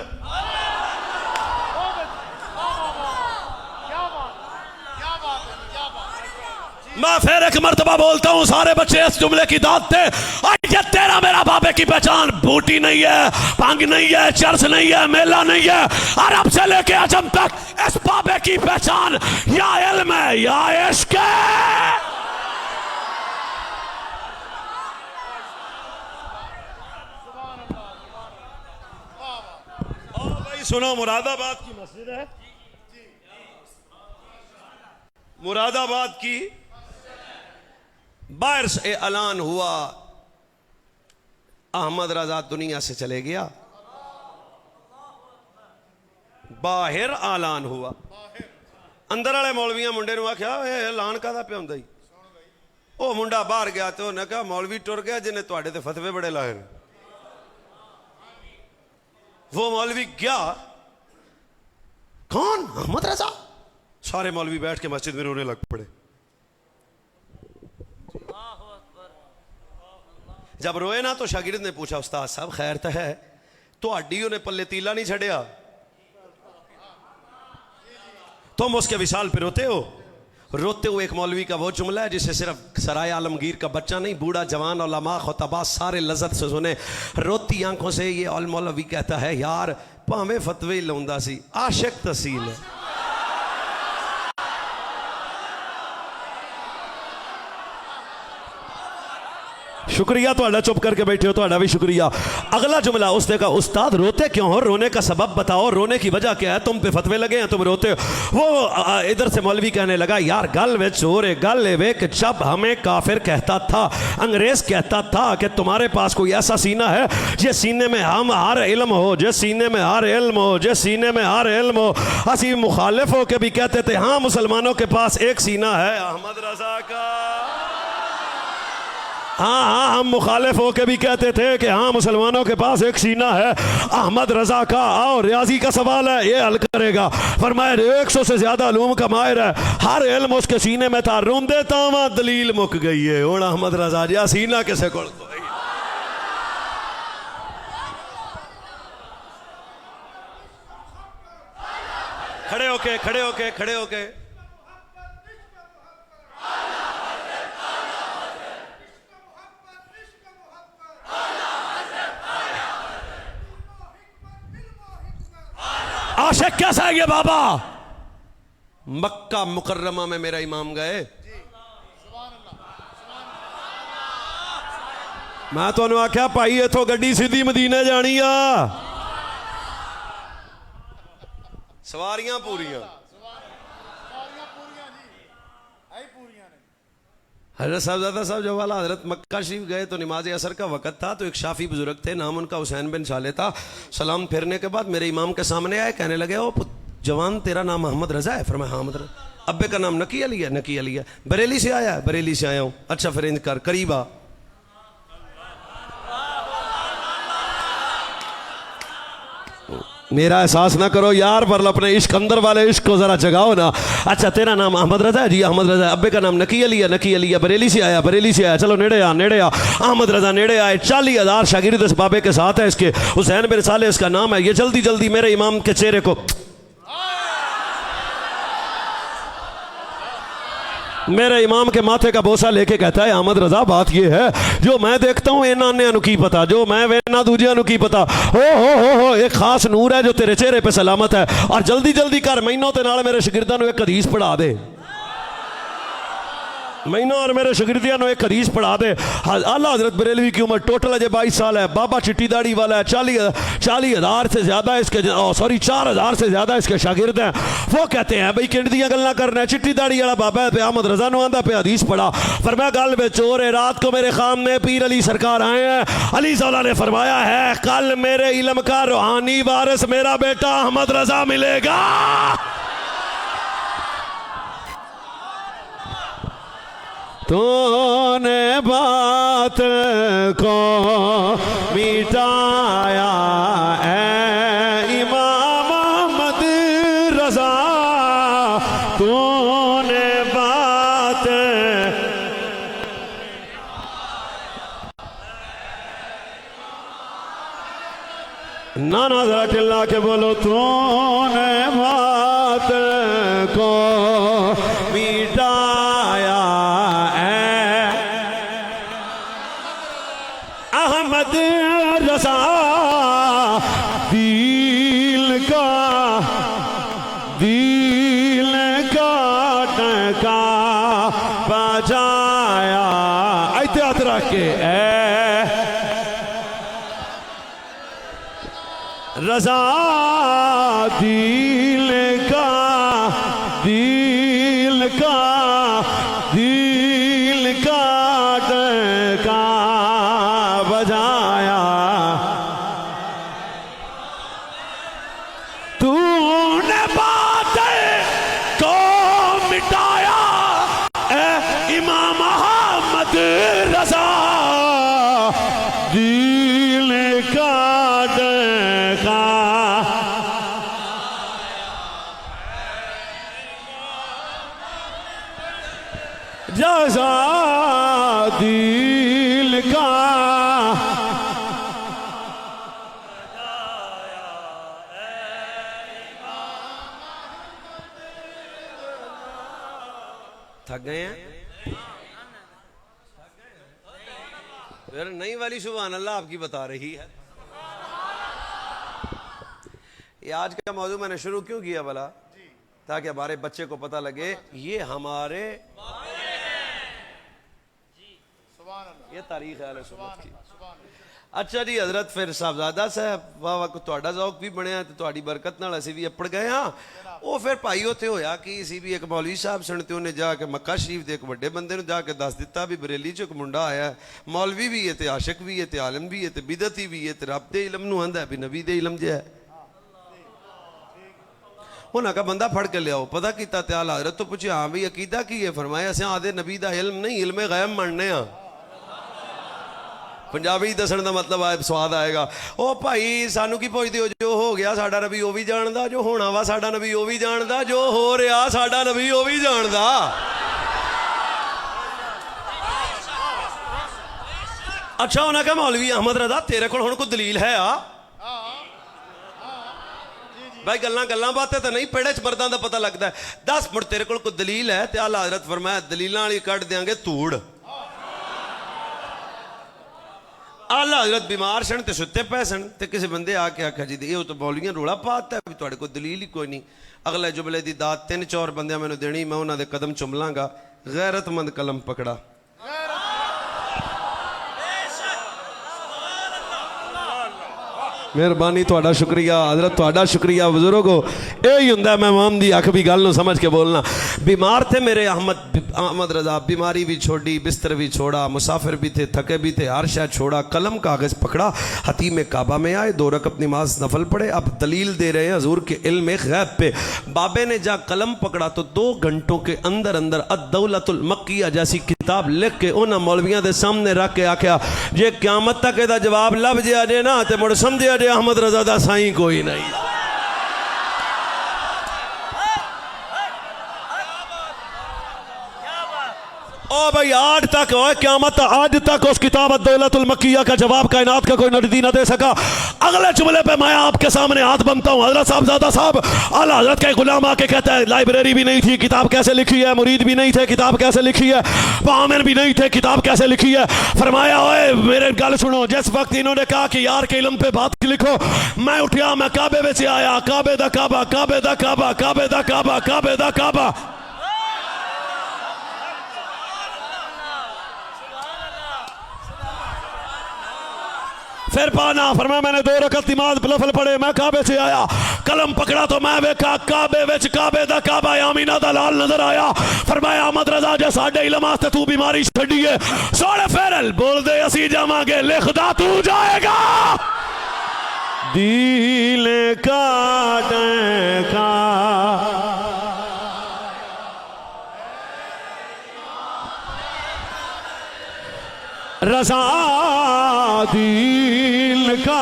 Speaker 1: मैं फिर एक मर्तबा बोलता हूं, सारे बच्चे इस जुमले की दाद थे। ये तेरा मेरा बाबे की पहचान बूटी नहीं है, भंग नहीं है, चर्च नहीं है, मेला नहीं है। अरब से लेके अजम तक इस बाबे की पहचान या इल्म है या इश्क है। भाई सुनो, मुरादाबाद की मस्जिद है, मुरादाबाद की बाहर से ऐलान हुआ अहमद रजा दुनिया से चले गया। बाहर ऐलान हुआ, अंदर वाले मौलवियां मुंडे नूं आख्या ऐलान काहदा पिया हुंदा जी। वो मुंडा बाहर गया तो उन्हें कहा मौलवी टुर गया जिन्हें तुहाडे ते फतवे बड़े लाए ने। वो मौलवी गया, कौन? अहमद रजा। सारे मौलवी बैठ के मस्जिद में रोने लग पड़े। जब रोए ना तो शागिर्द ने पूछा उस्ताद साहब खैर तो है, तो हड्डी ने पल्ले तीला नहीं छड़िया, तुम उसके विशाल पे रोते हो? रोते हुए एक मौलवी का वो जुमला है जिसे सिर्फ सराय आलमगीर का बच्चा नहीं, बूढ़ा जवान उलमा खुतबा सारे लज्जत से सुने। रोती आंखों से ये औल मौलवी कहता है, यार भावें फतवे ही लाउंदा सी, आशिक तसील है। शुक्रिया तुहाडा, चुप करके बैठे हो, तुहाडा भी शुक्रिया। अगला जुमला उसने कहा, उस्ताद रोते क्यों हो, रोने का सबब बताओ, रोने की वजह क्या है, तुम पे फतवे लगे हैं, तुम रोते हो। वो इधर से मौलवी कहने लगा, यार गल वे चोर है, गल वे कि जब हमें काफिर कहता था, अंग्रेज कहता था कि तुम्हारे पास कोई ऐसा सीना है जे सीने में हम हर इल्म हो, जे सीने में हर इल्म हो, जे सीने में हर इल्म हो, असी मुखालिफ हो के भी कहते थे हाँ मुसलमानों के पास एक सीना है अहमद रजा का। हाँ हाँ, हम मुखालिफ हो के भी कहते थे कि हाँ मुसलमानों के पास एक सीना है अहमद रजा का। और रियाजी का सवाल है, ये हल करेगा। फरमाया 100 से ज्यादा उलूम का माहिर है, हर इल्म उसके सीने में था, रूम देता वहां दलील मुक गई है। हुण अहमद रजा जी सीना किसे को खड़े होके खड़े होके खड़े होके आशिक कैसा है ये बाबा। मक्का मुकर्रमा में मेरा इमाम गए, मैं तो आख्या भाई इथों गड्डी सीधी मदीने जानी आ, सवारियां पूरियां। हजरत साहबजादा साहब जब वाला हजरत मक्का शरीफ गए तो नमाज असर का वक़्त था, तो एक शाफी बुजुर्ग थे, नाम उनका हुसैन बिन साले था। सलाम फिरने के बाद मेरे इमाम के सामने आए, कहने लगे, ओ जवान तेरा नाम अहमद रजा है? फरमाया हाँ अहमद रजा। अब्बे का नाम नकी अली है? नकी अली है। बरेली से आया है? बरेली से आया हूँ। अच्छा फिर इंज कर, करीब आ। मेरा एहसास ना करो यार, पर अपने इश्क अंदर वाले इश्क को जरा जगाओ ना। अच्छा तेरा नाम अहमद रजा है? जी अहमद रजा है। अब्बे का नाम नकी अली है? नकी अली है। बरेली से आया? बरेली से आया। चलो नेड़े आ, नेड़े आ। अहमद रजा नेड़े आए। 40,000 शागिर्द इस बाबे के साथ है, इसके हुसैन बिन साले इसका नाम है। ये जल्दी जल्दी मेरे इमाम के चेहरे को, मेरे इमाम के माथे का बोसा लेके कहता है, अहमद रजा बात ये है, जो मैं देखता हूँ इन्हों ने की पता, जो मैं वेना दूजिया की पता। हो एक खास नूर है जो तेरे चेहरे पे सलामत है। और जल्दी जल्दी कर, मैनों ते नाल मेरे शागिर्दां नूं एक हदीस पढ़ा दे, मैनों और मेरे शागिर्दियां नूं एक हदीस पढ़ा दे। आला हजरत बरेलवी की उम्र टोटल अजे 22 साल है। बाबा चिट्टी दाढ़ी वाला है। 40,000 से ज्यादा इसके, सॉरी 4,000 से ज्यादा इसके शागिर्द हैं। वो कहते हैं भाई किंड दियां गल्लां करना है, चिट्टी दाढ़ी वाला बाबा है पे अहमद रजा नूं आंदा पे हदीस पढ़ा। फरमाया गल विच चोर है, रात को मेरे खाम में पीर अली सरकार आए हैं। अली सौला ने फरमाया है, कल मेरे इल्म का रूहानी वारिस मेरा बेटा अहमद रजा मिलेगा। तूने बात को मिटाया ऐ इमाम अहमद रजा, तूने बात, नाना जरा चिल्ला के बोलो, तूने बात को मिटाया अहमद रजा, दिल का टका बजाया। एहतियात रख के रजा, दिल का टका बजाया। तूने बातें को मिटाया ए इमाम अहमद रजा, दिल का टका। जजा दिल का थक गए हैं? फिर नई वाली सुभान अल्लाह आपकी बता रही है। ये आज का मौजू मैंने शुरू क्यों किया भला? ताकि हमारे बच्चे को पता लगे ये हमारे, ये तारीख है अहले सुन्नत की। अच्छा जी हजरत, फिर साहबजादा साहब वाह वाह को तुहाडा ज़ौक भी बनया ते तुहाडी बरकत नाल असीं भी अपड़ गए हाँ। वो फिर भाई उत्थे होया कि असीं भी एक मौलवी साहब सन ते उन्हें जाके मक्का शरीफ दे एक वड्डे बंदे नूं जाके दस दिता भी बरेली च एक मुंडा आया है, मौलवी भी है ते आशिक भी है ते आलम भी है ते बिदती भी है ते रब दे इलम नूं आंदा है भी नबी दे इलम जे है। उन्हां का बंदा फड़ के लियाओ, पता किया ते आला हज़रत तो पूछे हाँ भी अकीदा की है? फरमाया असीं आदे नबी दा इल्म नहीं इल्मे गैब मनने आ। पंजाबी दसन का मतलब आए स्वाद आएगा। ओ भाई सानू की पुछदे हो, जो हो गया साडा नबी वो भी जानदा, जो होना वा साडा नबी वो भी जानदा, जो हो रहा साडा नबी वो भी जानदा। अच्छा उन्हें कहा मौलवी अहमद रजा तेरे को हुण कोई दलील है आ? भाई गल्लां गल्लां बातें तो नहीं, पेड़े च मर्दां दा पता लगता है। दस मुड़ तेरे को कोई दलील है? ते आला हज़रत फरमाया दलीलां वाली कढ़ देंगे धूड़। आला हज़रत बीमार सन ते सुते पे सन ते किसी बंदे आके आख्या जी ये तो मौलवियां रोला पाता है भी तुहाडे कोल दलील ही कोई नहीं। अगले जुमले की दात 3-4 बंदे मैंने देनी, मैं उन्होंने कदम चुम लांगा। गैरतमंद कलम पकड़ा, मेहरबानी तुहाडा शुक्रिया हजरत, तुहाडा शुक्रिया बुजुर्गो। यही हुंदा मेहमान दी अख भी गल नूं समझ के बोलना। बीमार थे मेरे अहमद रजा, बीमारी भी छोड़ी, बिस्तर भी छोड़ा, मुसाफिर भी थे, थके भी थे, हर शय छोड़ा, कलम कागज पकड़ा, हतीम काबा में आए, 2 रकअत नमाज नफल पढ़े। अब दलील दे रहे हैं हजूर के इल्म गैब पे। बाबे ने जा कलम पकड़ा तो 2 घंटों के अंदर अंदर अद-दौलतुल मक्किया जैसी किताब लिख के उन्होंने मौलवियों के सामने रख के आख्या जे क्यामत तक एदा जवाब लभ जिया जे ना ते मुड़ समझिया जे अहमद रजा दा साईं कोई नहीं। ओ भाई आज तक क़यामत आज तक उस किताब अद-दौलतुल मक्किया का जवाब कायनात का कोई नबी न दे सका। अगले जुमले पे मैं आपके सामने हाथ बनता हूँ। हजरत साहबजादा साहब आला हजरत का गुलाम आके कहता है लाइब्रेरी भी नहीं थी, किताब कैसे लिखी है? मुरीद भी नहीं थे, किताब कैसे लिखी है? पामिर भी नहीं थे, किताब कैसे लिखी है? फरमाया ओए मेरे गल सुनो, जिस वक्त इन्होंने कहा कि यार के इल्म पे बात लिखो, मैं उठा, मैं काबे में से आया, काबे दा काबा, काबे दा काबा, काबे दा काबा, काबे दा काबा। फिर पाना फरमाया मैंने 2 रकअत नमाज नफल पढ़े, मैं काबे से आया, कलम पकड़ा तो मैं वेखा काबे विच काबे दा काबा आमीना दा लाल नजर आया। फरमाया अहमद रजा जे साडे इल्म वास्ते तू बीमारी छड्डी है, सोने फेरल बोल दे असी जावांगे, लिखदा तू जाएगा। दिल का डका रजा दिल का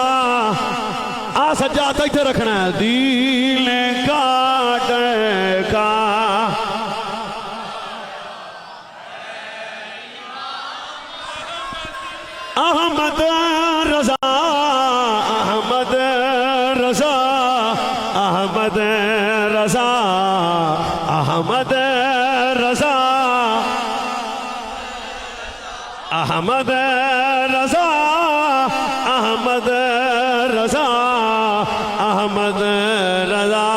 Speaker 1: आ सज्जाद इधर रखना है, दिल का डका अहमद रजा, अहमद रजा, अहमद रजा, अहमद रजा, अहमद रजा, अहमद रजा, अहमद रजा।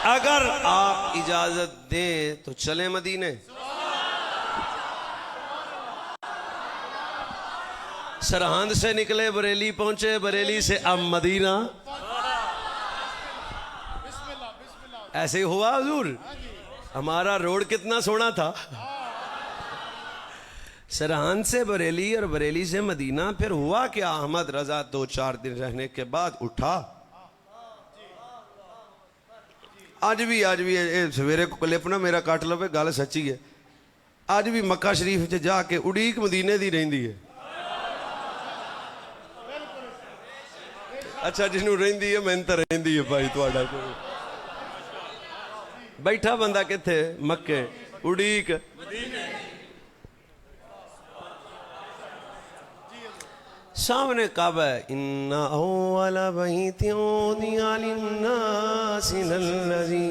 Speaker 1: अगर आप इजाजत दें तो चले मदीने। सरहंद से निकले बरेली पहुंचे, बरेली से अब मदीना। ऐसे ही हुआ हुजूर, हमारा रोड कितना सोना था। सरहंद से बरेली और बरेली से मदीना। फिर हुआ क्या, अहमद रजा 2-4 दिन रहने के बाद उठा। आज भी सवेरे को क्लिप ना मेरा कट लो, गल सच्ची है। आज भी मक्का शरीफ च जाके उड़ीक मदीने दी रहिंदी है। अच्छा जिन्हों रहिंदी है, मैंने तो रहिंदी है भाई, तुहाडा बैठा बंदा किथे मक्के उड़ीक सामने काबा है। इन्ना अव्वला बैतिन वुदिअ लिन्नासि लल्लज़ी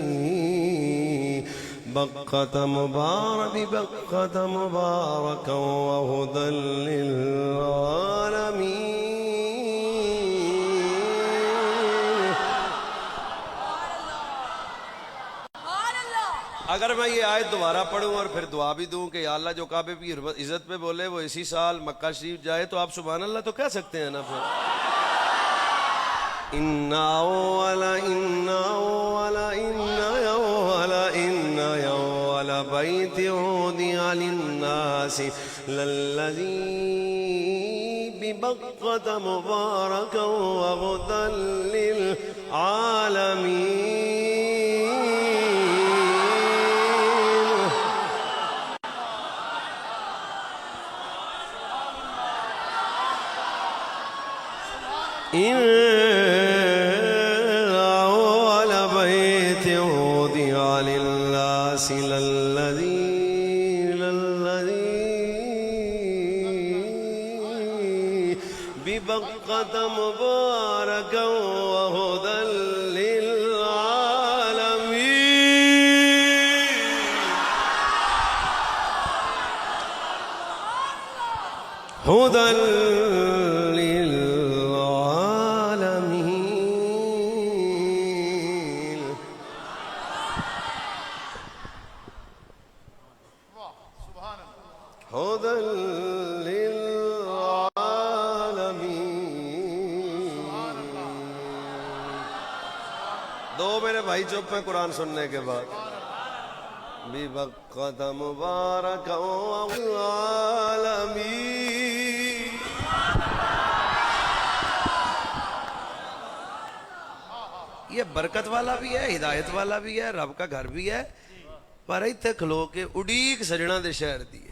Speaker 1: बक्कत मुबारकन व हुदल लिल्आलमीन। अगर मैं ये आयत दोबारा पढ़ूं और फिर दुआ भी दूं कि या अल्लाह जो काबे की इज्जत पे बोले वो इसी साल मक्का शरीफ जाए, तो आप सुभान अल्लाह तो कह सकते हैं ना। फिर इन्ना बैतिन वुदिअ लिन्नासि लल्लज़ी बिबक्कत मुबारकन व हुदल लिल्आलमीन। इन्ना अव्वला बैतिन वुदिअ लिन्नासि लल्लज़ी बिबक्कत मुबारकन व हुदल लिल्आलमीन। हुदल लिल्आलमीन। हुदल दो मेरे भाई चुप है कुरान सुनने के बाद। बिबक्कत मुबारकन व लिल्आलमीन। ये बरकत वाला भी है, हिदायत वाला भी है, रब का घर भी है, पर इत्थे खलो के उड़ीक सजना दे शहर दी है।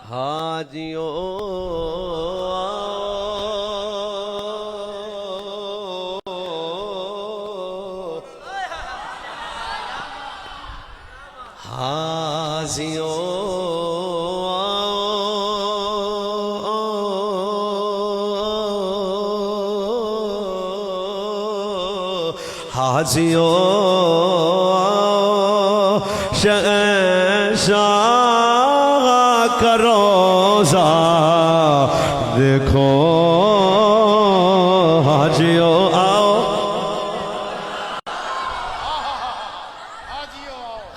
Speaker 1: हाजियो हाजियो हाजियो शहंशाह करोजा देखो हाजियो आओ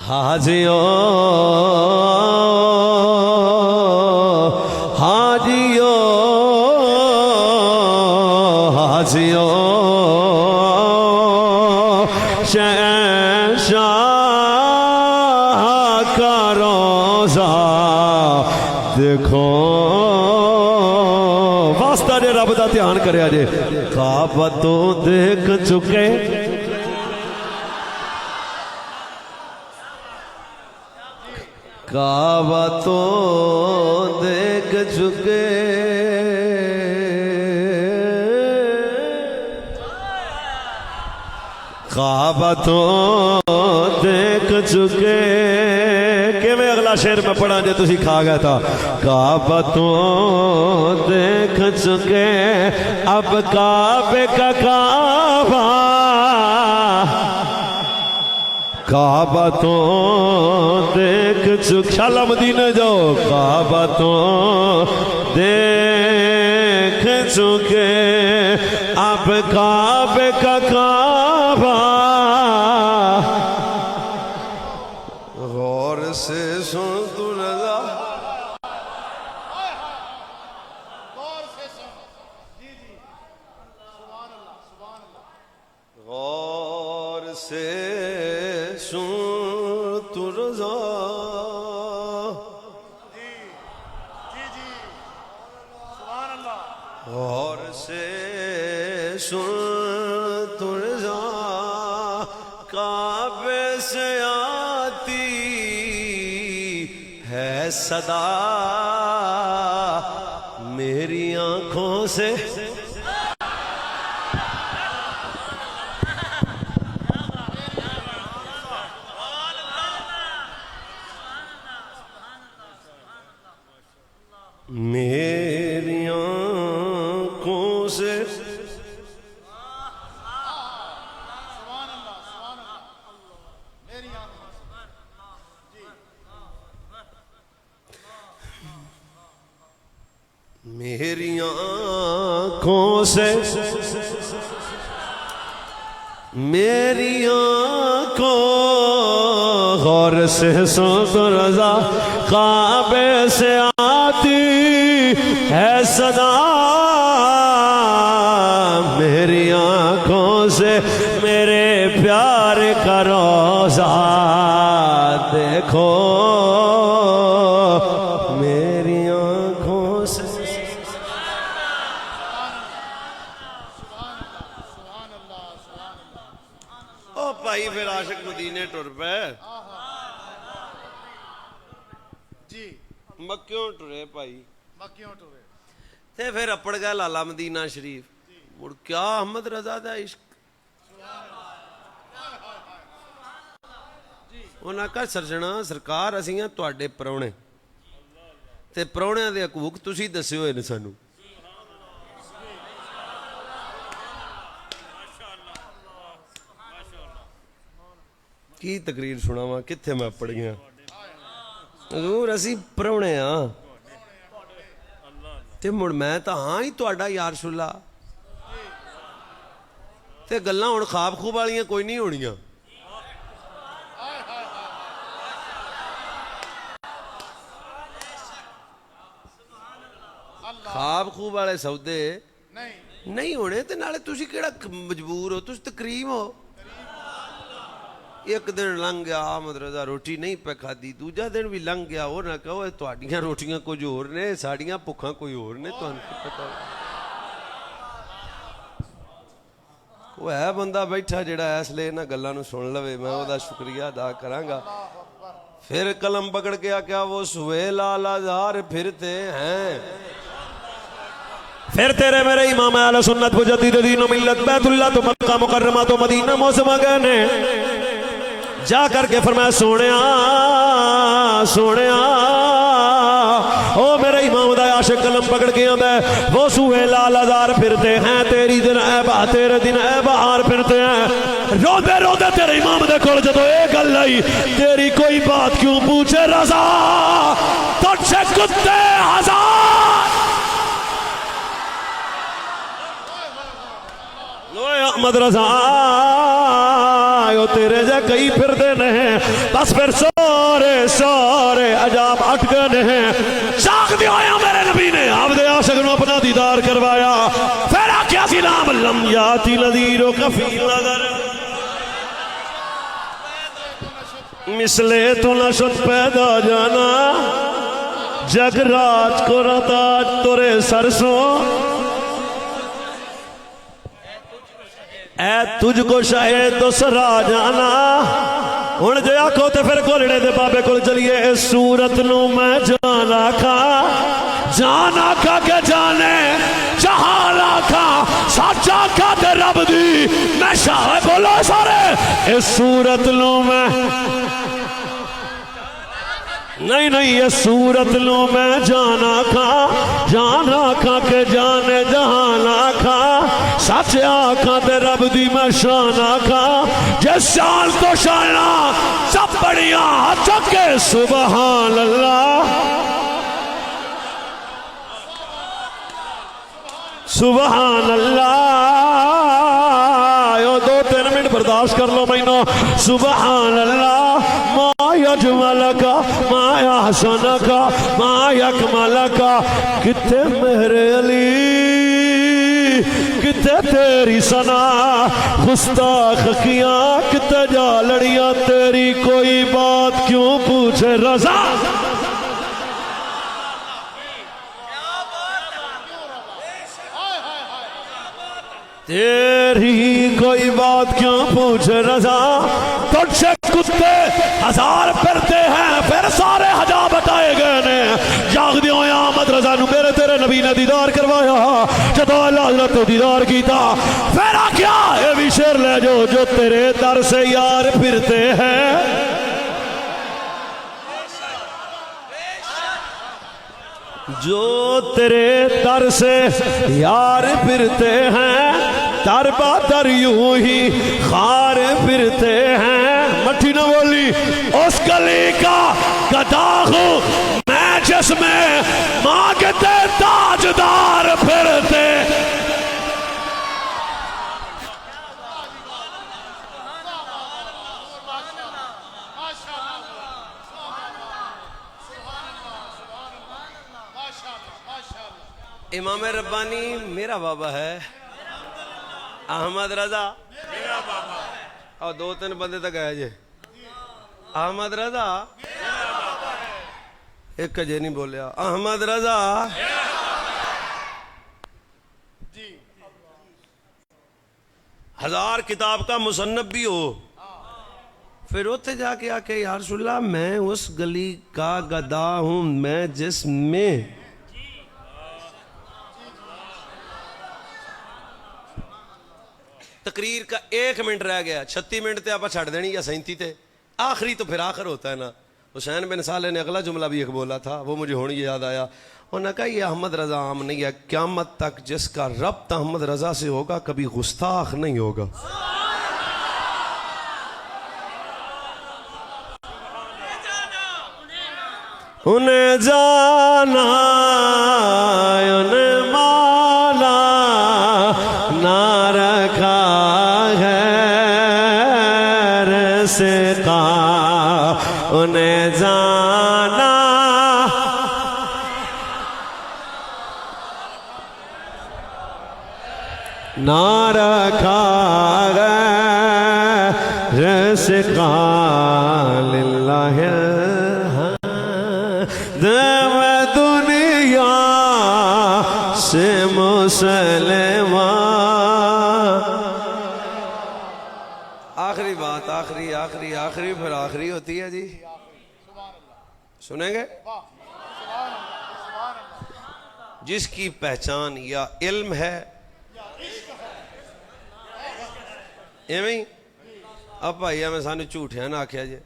Speaker 1: हाजियो हाजियो हाजियो शहंशाह का रोजा देखो। वास्ता जे रब दा ध्यान करे जे काबा तो देख चुके काबा तो देख चुके काबा तो देख चुके कि मैं अगला शेर में पढ़ा जे तुसी खा गया था। काबा तो देख चुके अब काबे का काबा काबा तो देख चुके शाला मदीने जाओ काबा तो देख चुके अब काबे का काबा गौर से सुन तू रजा गौर से सुन जी जी सुभान अल्लाह सुभान अल्लाह गौर से सुन तू रजा जी जी जी सुभान अल्लाह गौर से सुन तू रजा काबे से आती है सदा मेरी आंखों से मेरी आंखों से मेरी आंखों से मेरी आंखों गौर से सो तो रजा काबे से आती है सदा मेरी आंखों से मेरे प्यार का रोजा देखो मेरी आंखों से ओ भाई फिर आशिक मदीने टुर पे
Speaker 2: जी
Speaker 1: मक्यों टुरे भाई
Speaker 2: मक्यों टुरे
Speaker 1: ते फिर अपड़ गया लाला मदीना शरीफ मुड़ क्या अहमद रजा दा इश्क उन्हें कहा सरजना सरकार असीं हां तुहाडे परौणे ते परौणियां दे हकूक तुसीं दस्से होए ने सानू की तकरीर सुनावां कित्थे मैं पड़ गया हजूर असीं परौणे हां ते मुड़ मैं तां हां ही तुहाडा यार रसूला ते गल्लां हुण खाब खूब वालियां कोई नहीं होणियां खाब खूब वाले सौदे नहीं होने ते नाले तुसी केड़ा मजबूर हो तुसी तकरीम हो एक दिन लंघ गया अहमद रजा रोटी नहीं पे खाधी दूजा दिन भी लंघ गया वो ना कहो तुहाडियां रोटियां कुछ होर ने साडियां भुखां कोई होर ने तुहानू पता वो है बंदा बैठा जेड़ा इसलिए इन्हां गल्लां नू सुन लवे मैं ओहदा शुक्रिया अदा करांगा फिर कलम पकड़ के आख्या वो सुहेल आलाजार फिरते हैं फिर तेरे मेरे इमाम अहले सुन्नत मुजद्दिद दीन मिल्लत बैतुल्लाह तो मक्का मुकर्रमा तो मदीना मौसम गए ने जा करके फरमाया सोनिया सोनिया ओ मेरे इमाम दा आशिक कलम पकड़ के आंदा वो सूहे लाल हजार फिरते हैं तेरी दिन ऐबा तेरे दिन ऐबार फिरते हैं रोदे रोदे तेरे इमाम दे कोल जदों ए गल आई तेरी कोई बात क्यों पूछे रजा तुझसे कुत्ते हजार अहमद रजा तेरे जा कई फिरते नहीं बस फिर सारे सारे अजाब अट गए हैं शाख दिया मेरे नबी ने आपदे आशिक नूं अपना दीदार करवाया फिर आख्या सी नाम लम याती नज़ीरो कफील नज़र मिसले तो न शुद पैदा जाना जगराज को रताज तोरे सरसों ऐ तुझको शायद दूसरा जाना हुण जे आखो तो फिर घोलड़े दे बाबे कोल चलिए इस सूरत नू मैं जाना खा के जाने जहाना खा साचा खा ते रब दी मैं शाह बोलो सारे इस सूरत नू मैं नहीं ये सूरत लो मैं जाना खा के जाने जहाना खा सच आखा ते रब दी मैं शाना खा जिस शान तो शाना सब बढ़िया चके सुबहान अल्लाह सुबहान अल्लाह 2-3 मिनट बर्दाश्त कर लो मैनो सुबहान अल्लाह यजमलका माया हसनका माया कमलका किथे मेरे अली किथे तेरी सना गुस्ताख किया किथे जा लड़िया तेरी कोई बात क्यों पूछे रजा तेरी कोई बात क्यों पूछे रजा तुझसे कुत्ते हजार फिरते हैं फिर सारे हजार बताए गए ने जाग दियो आमद रजा नू मेरे तेरे नबी ने दीदार करवाया, जदों आला हज़रत ने दीदार किया फिर आख्या ये भी शेर ले जाओ, जो तेरे दर से यार फिरते हैं, जो तेरे दर से यार फिरते हैं, दर बादर यूं ही खार फिरते हैं। मट्टी न बोली उस गली का गदा हूं मैं जिसमें मांगते ताजदार फिरते। इमाम रब्बानी मेरा बाबा है, अहमद रजा मेरा बाबा है, और 2-3 बंदे तक आए जे अहमद रजा मेरा बाबा है, एक कजे नहीं बोलिया अहमद रजा
Speaker 2: जी।
Speaker 1: 1000 किताब का मुसन्नफ भी हो, फिर उत्थे जाके आके यार रसूलल्लाह मैं उस गली का गदा हूं मैं जिसमें तकरीर का 1 मिनट रह गया, 36 मिनट ते आप छड़ देनी या 37 ते आखिरी तो फिर आखिर होता है ना। हुसैन बिन साले ने अगला जुमला भी एक बोला था, वो मुझे होने याद आया। उन्होंने कहा ये अहमद रजा आम नहीं है, क़यामत तक जिसका रब्त अहमद रजा से होगा कभी गुस्ताख नहीं होगा। उन्हें जाना उन्हें माना ना रखा है रिज़्क़ा, उन्हें जाना ना रखा है रिज़्क़ा लिल्लाहि दुनिया से मुसलमान। आखिरी बात आखिरी फिर आखिरी होती है जी, सुनेंगे। जिसकी पहचान या इल्म है एवं अब भाई मैं सानू झूठिया ना आख्या जे,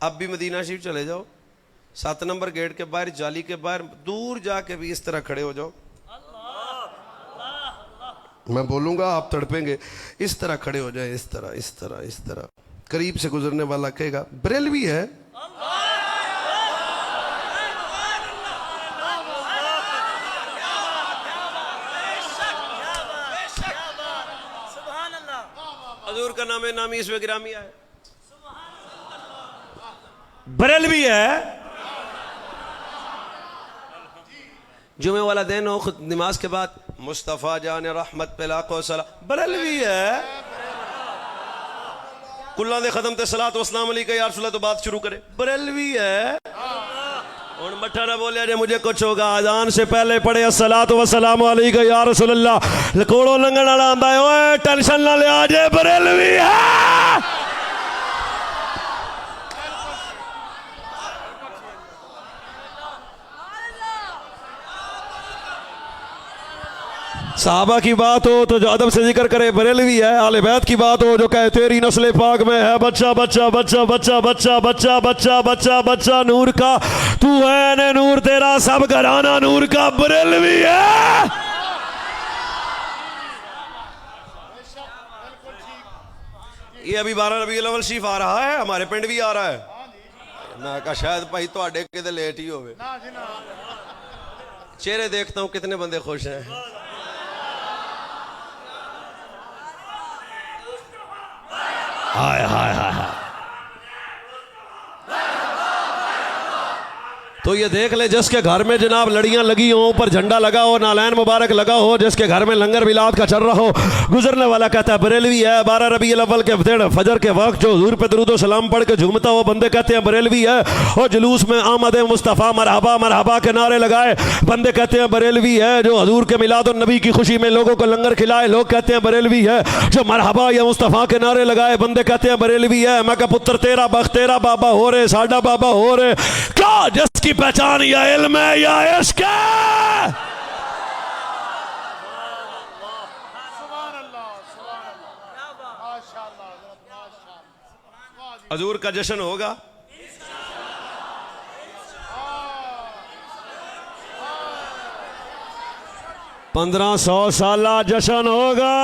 Speaker 1: अब भी मदीना शरीफ चले जाओ, 7 नंबर गेट के बाहर जाली के बाहर दूर जाके भी इस तरह खड़े हो जाओ, मैं बोलूंगा आप तड़पेंगे, इस तरह खड़े हो जाए, इस तरह इस तरह इस तरह, करीब से गुजरने वाला कहेगा बरेलवी है। हजूर का नाम नामी इसमें गिरामी है, बरेलवी है। जुमे वाला दिन हो, खुद नमाज के बाद मुस्तफ़ा जान रहमत पे लाखों सलाम, बरेलवी है। कुल्ला दे खत्म ते सलात वसलाम अलैका या रसूलल्लाह तो बात शुरू करे, बरेलवी है। और मठा ना बोलिया जे मुझे कुछ होगा, अजान से पहले पढ़े अस्सलातु वस्सलामु अलैका या रसूलल्लाह, कोड़ो लंघन वाला आंदा है ओए टेंशन ना ले आ जे बरेलवी है। साहबा की बात हो तो जो अदब से जिक्र करे बरेलवी है, आले बैत की बात हो जो कहे तेरी नस्ल पाक में है बच्चा बच्चा बच्चा बच्चा बच्चा बच्चा बच्चा बच्चा बच्चा नूर का, तू है ने नूर तेरा सब घराना नूर का, बरेलवी है। ये अभी 12 रबीउल अव्वल शरीफ आ रहा है, हमारे पिंड भी आ रहा है। मैं कहा शायद भाई थोड़े किते लेट ही होवे, चेहरे देखता हूं कितने बंदे खुश हैं। हाय हाय हाय हाय, तो ये देख ले जिसके घर में जनाब लड़ियां लगी हो, ऊपर झंडा लगा हो, नालैन मुबारक लगा हो, जिसके घर में लंगर मिलाद का चल रहा हो, गुजरने वाला कहता है बरेलवी है। 12 रबीउल अव्वल के दिन फजर के वक्त जो हुजूर पे दुरूद व सलाम पढ़ के झूमता हो बंदे कहते हैं बरेलवी है। और जुलूस में आमद मुस्तफ़ा मरहबा मरहबा के नारे लगाए बंदे कहते हैं बरेलवी है। जो हुजूर के मिलाद और नबी की खुशी में लोगों को लंगर खिलाए लोग कहते हैं बरेलवी है। जो मरहबा या मुस्तफ़ा के नारे लगाए बंदे कहते हैं बरेलवी है। मैं का पुत्र तेरा बख्त तेरा बाबा हो रे साडा बाबा हो रे, क्या जिसकी पहचान या इल्म है या इश्क है। हजूर का जश्न होगा। 1500 साल जश्न होगा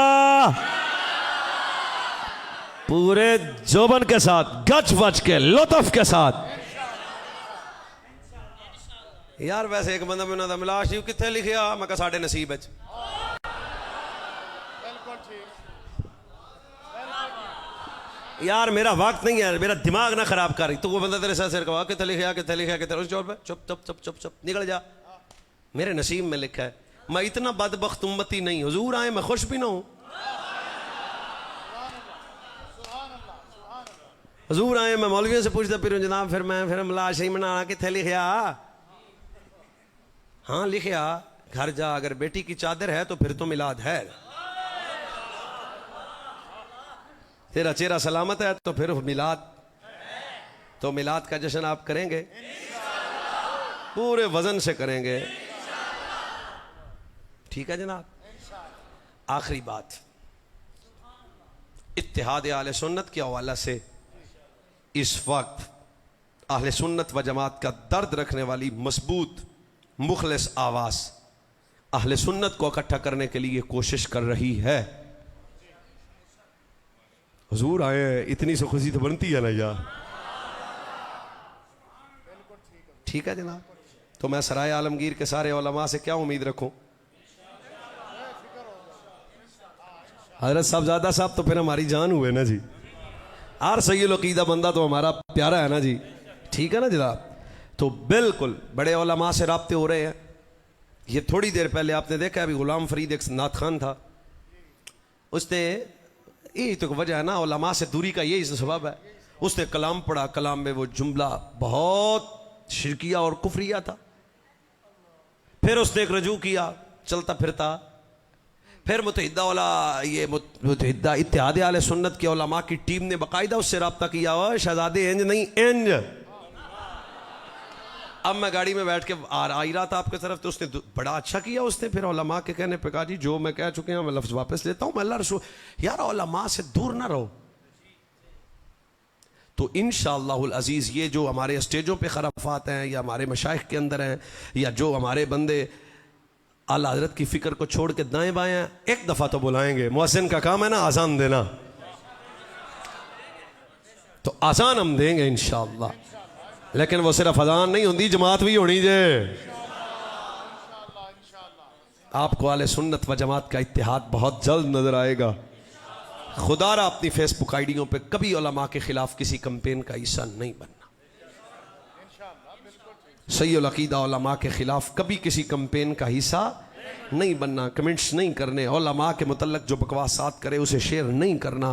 Speaker 1: पूरे जोबन के साथ, गच बच के, लुत्फ के साथ। यार वैसे एक बंदा मैंने मिला शिव कितने लिखिया, मैं कहा साढ़े नसीब है।
Speaker 2: बिल्कुल ठीक।
Speaker 1: यार मेरा वक्त नहीं है, मेरा दिमाग ना खराब कर रही। तो वो बंदा तेरे साथ सिर कहा कितने लिखिया कितने लिखिया कितने, उस जोर पे चुप चुप चुप चुप चुप निकल जा, मेरे नसीब में लिखा है। मैं इतना बदबख्त उम्मती नहीं, हुजूर आए मैं खुश भी ना हूं। हुजूर आए मैं मौलवियों से पूछता फिर जनाब फिर मिलाद सही मना कितने लिखिया। हाँ लिखिया, घर जा, अगर बेटी की चादर है तो फिर तो मिलाद है, तेरा चेहरा सलामत है तो फिर मिलाद, तो मिलाद का जश्न आप करेंगे, पूरे वजन से करेंगे। ठीक है जनाब। आखिरी बात, इत्तिहाद अहले सुन्नत के हवाले से इस वक्त अहले सुन्नत व जमात का दर्द रखने वाली मजबूत मुखलिस आवाज अहले सुन्नत को इकट्ठा करने के लिए कोशिश कर रही है। हुजूर आए इतनी सी खुशी तो बनती है ना यार। ठीक है जनाब। तो मैं सराय आलमगीर के सारे उलमा से क्या उम्मीद रखूं? हजरत साहबजादा साहब तो फिर हमारी जान हुए ना जी। आर सैयद अकीदा बंदा तो हमारा प्यारा है ना जी। ठीक है ना जनाब। तो बिल्कुल बड़े उलमा से राब्ते हो रहे हैं। ये थोड़ी देर पहले आपने देखा अभी गुलाम फरीद एक नात खान था, उसने यही तो वजह है ना, उलमा से दूरी का यही सबब है। उसने कलाम पढ़ा, कलाम में वो जुमला बहुत शिरकिया और कुफरिया था। फिर उसने एक रजू किया चलता फिरता, फिर मुतहिदा इत्तिहाद अहले सुन्नत के उलमा की टीम ने बाकायदा उससे रब्ता किया हुआ, शहजादे इंज नहीं इंज। अब मैं गाड़ी में बैठ के आ रहा था आपके तरफ, तो उसने बड़ा अच्छा किया। उसने फिर उलमा के कहने पे कहा जी जो मैं कह चुके हैं मैं लफ्ज वापस लेता हूं, मैं अल्लाह रसूल। यार उलमा से दूर ना रहो। तो इंशाअल्लाहुल अजीज ये जो हमारे स्टेजों पे खराफात हैं या हमारे मशाइख के अंदर हैं या जो हमारे बंदे आला हजरत की फिक्र को छोड़ के दाएं बाएं हैं, एक दफा तो बुलाएंगे। मुअज्जिन का काम है ना आजान देना, तो आजान हम देंगे इंशाअल्लाह। लेकिन वो सिर्फ अजान नहीं होती, जमात भी होनी जे। आपको आले सुन्नत व जमात का इत्तिहाद बहुत जल्द नजर आएगा। खुदारा अपनी फेसबुक आईडियों पे कभी उलमा के खिलाफ किसी कैंपेन का हिस्सा नहीं बनना। सैयद अकीदा उलमा के खिलाफ कभी किसी कैंपेन का हिस्सा नहीं बनना। कमेंट्स नहीं करने, उलमा के मुतल्लक जो बकवासात करे उसे शेयर नहीं करना।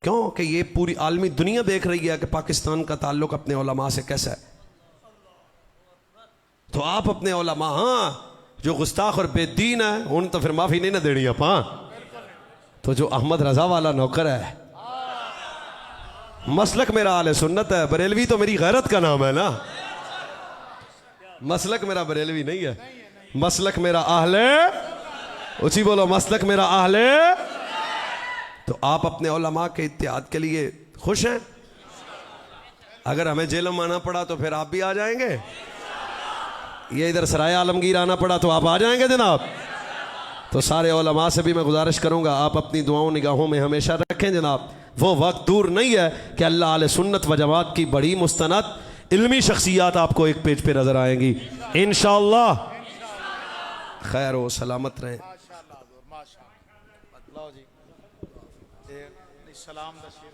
Speaker 1: क्यों कि ये पूरी आलमी दुनिया देख रही है कि पाकिस्तान का ताल्लुक अपने उलमा से कैसा है। तो आप अपने उलमा, हाँ जो गुस्ताख और बेदीन है उन तो फिर माफी नहीं ना देनी आप। हाँ तो जो अहमद रजा वाला नौकर है, मसलक मेरा आले सुन्नत है, बरेलवी तो मेरी गैरत का नाम है ना। मसलक मेरा बरेलवी नहीं है, मसलक मेरा आहले, उसी बोलो मसलक मेरा आहले। तो आप अपने उलमा के इत्तिहाद के लिए खुश हैं? अगर हमें जेल में आना पड़ा तो फिर आप भी आ जाएंगे। ये इधर सराय आलमगीर आना पड़ा तो आप आ जाएंगे जनाब। तो सारे उलमा से भी मैं गुजारिश करूंगा आप अपनी दुआओं निगाहों में हमेशा रखें जनाब। वो वक्त दूर नहीं है कि अल्लाह आले सुन्नत व जमात की बड़ी मुस्तनद इल्मी शख्सियात आपको एक पेज पे नजर आएंगी इंशाअल्लाह। खैर हो सलामत रहें।
Speaker 2: माशाअल्लाह माशाअल्लाह। लो जी सलाम दशीर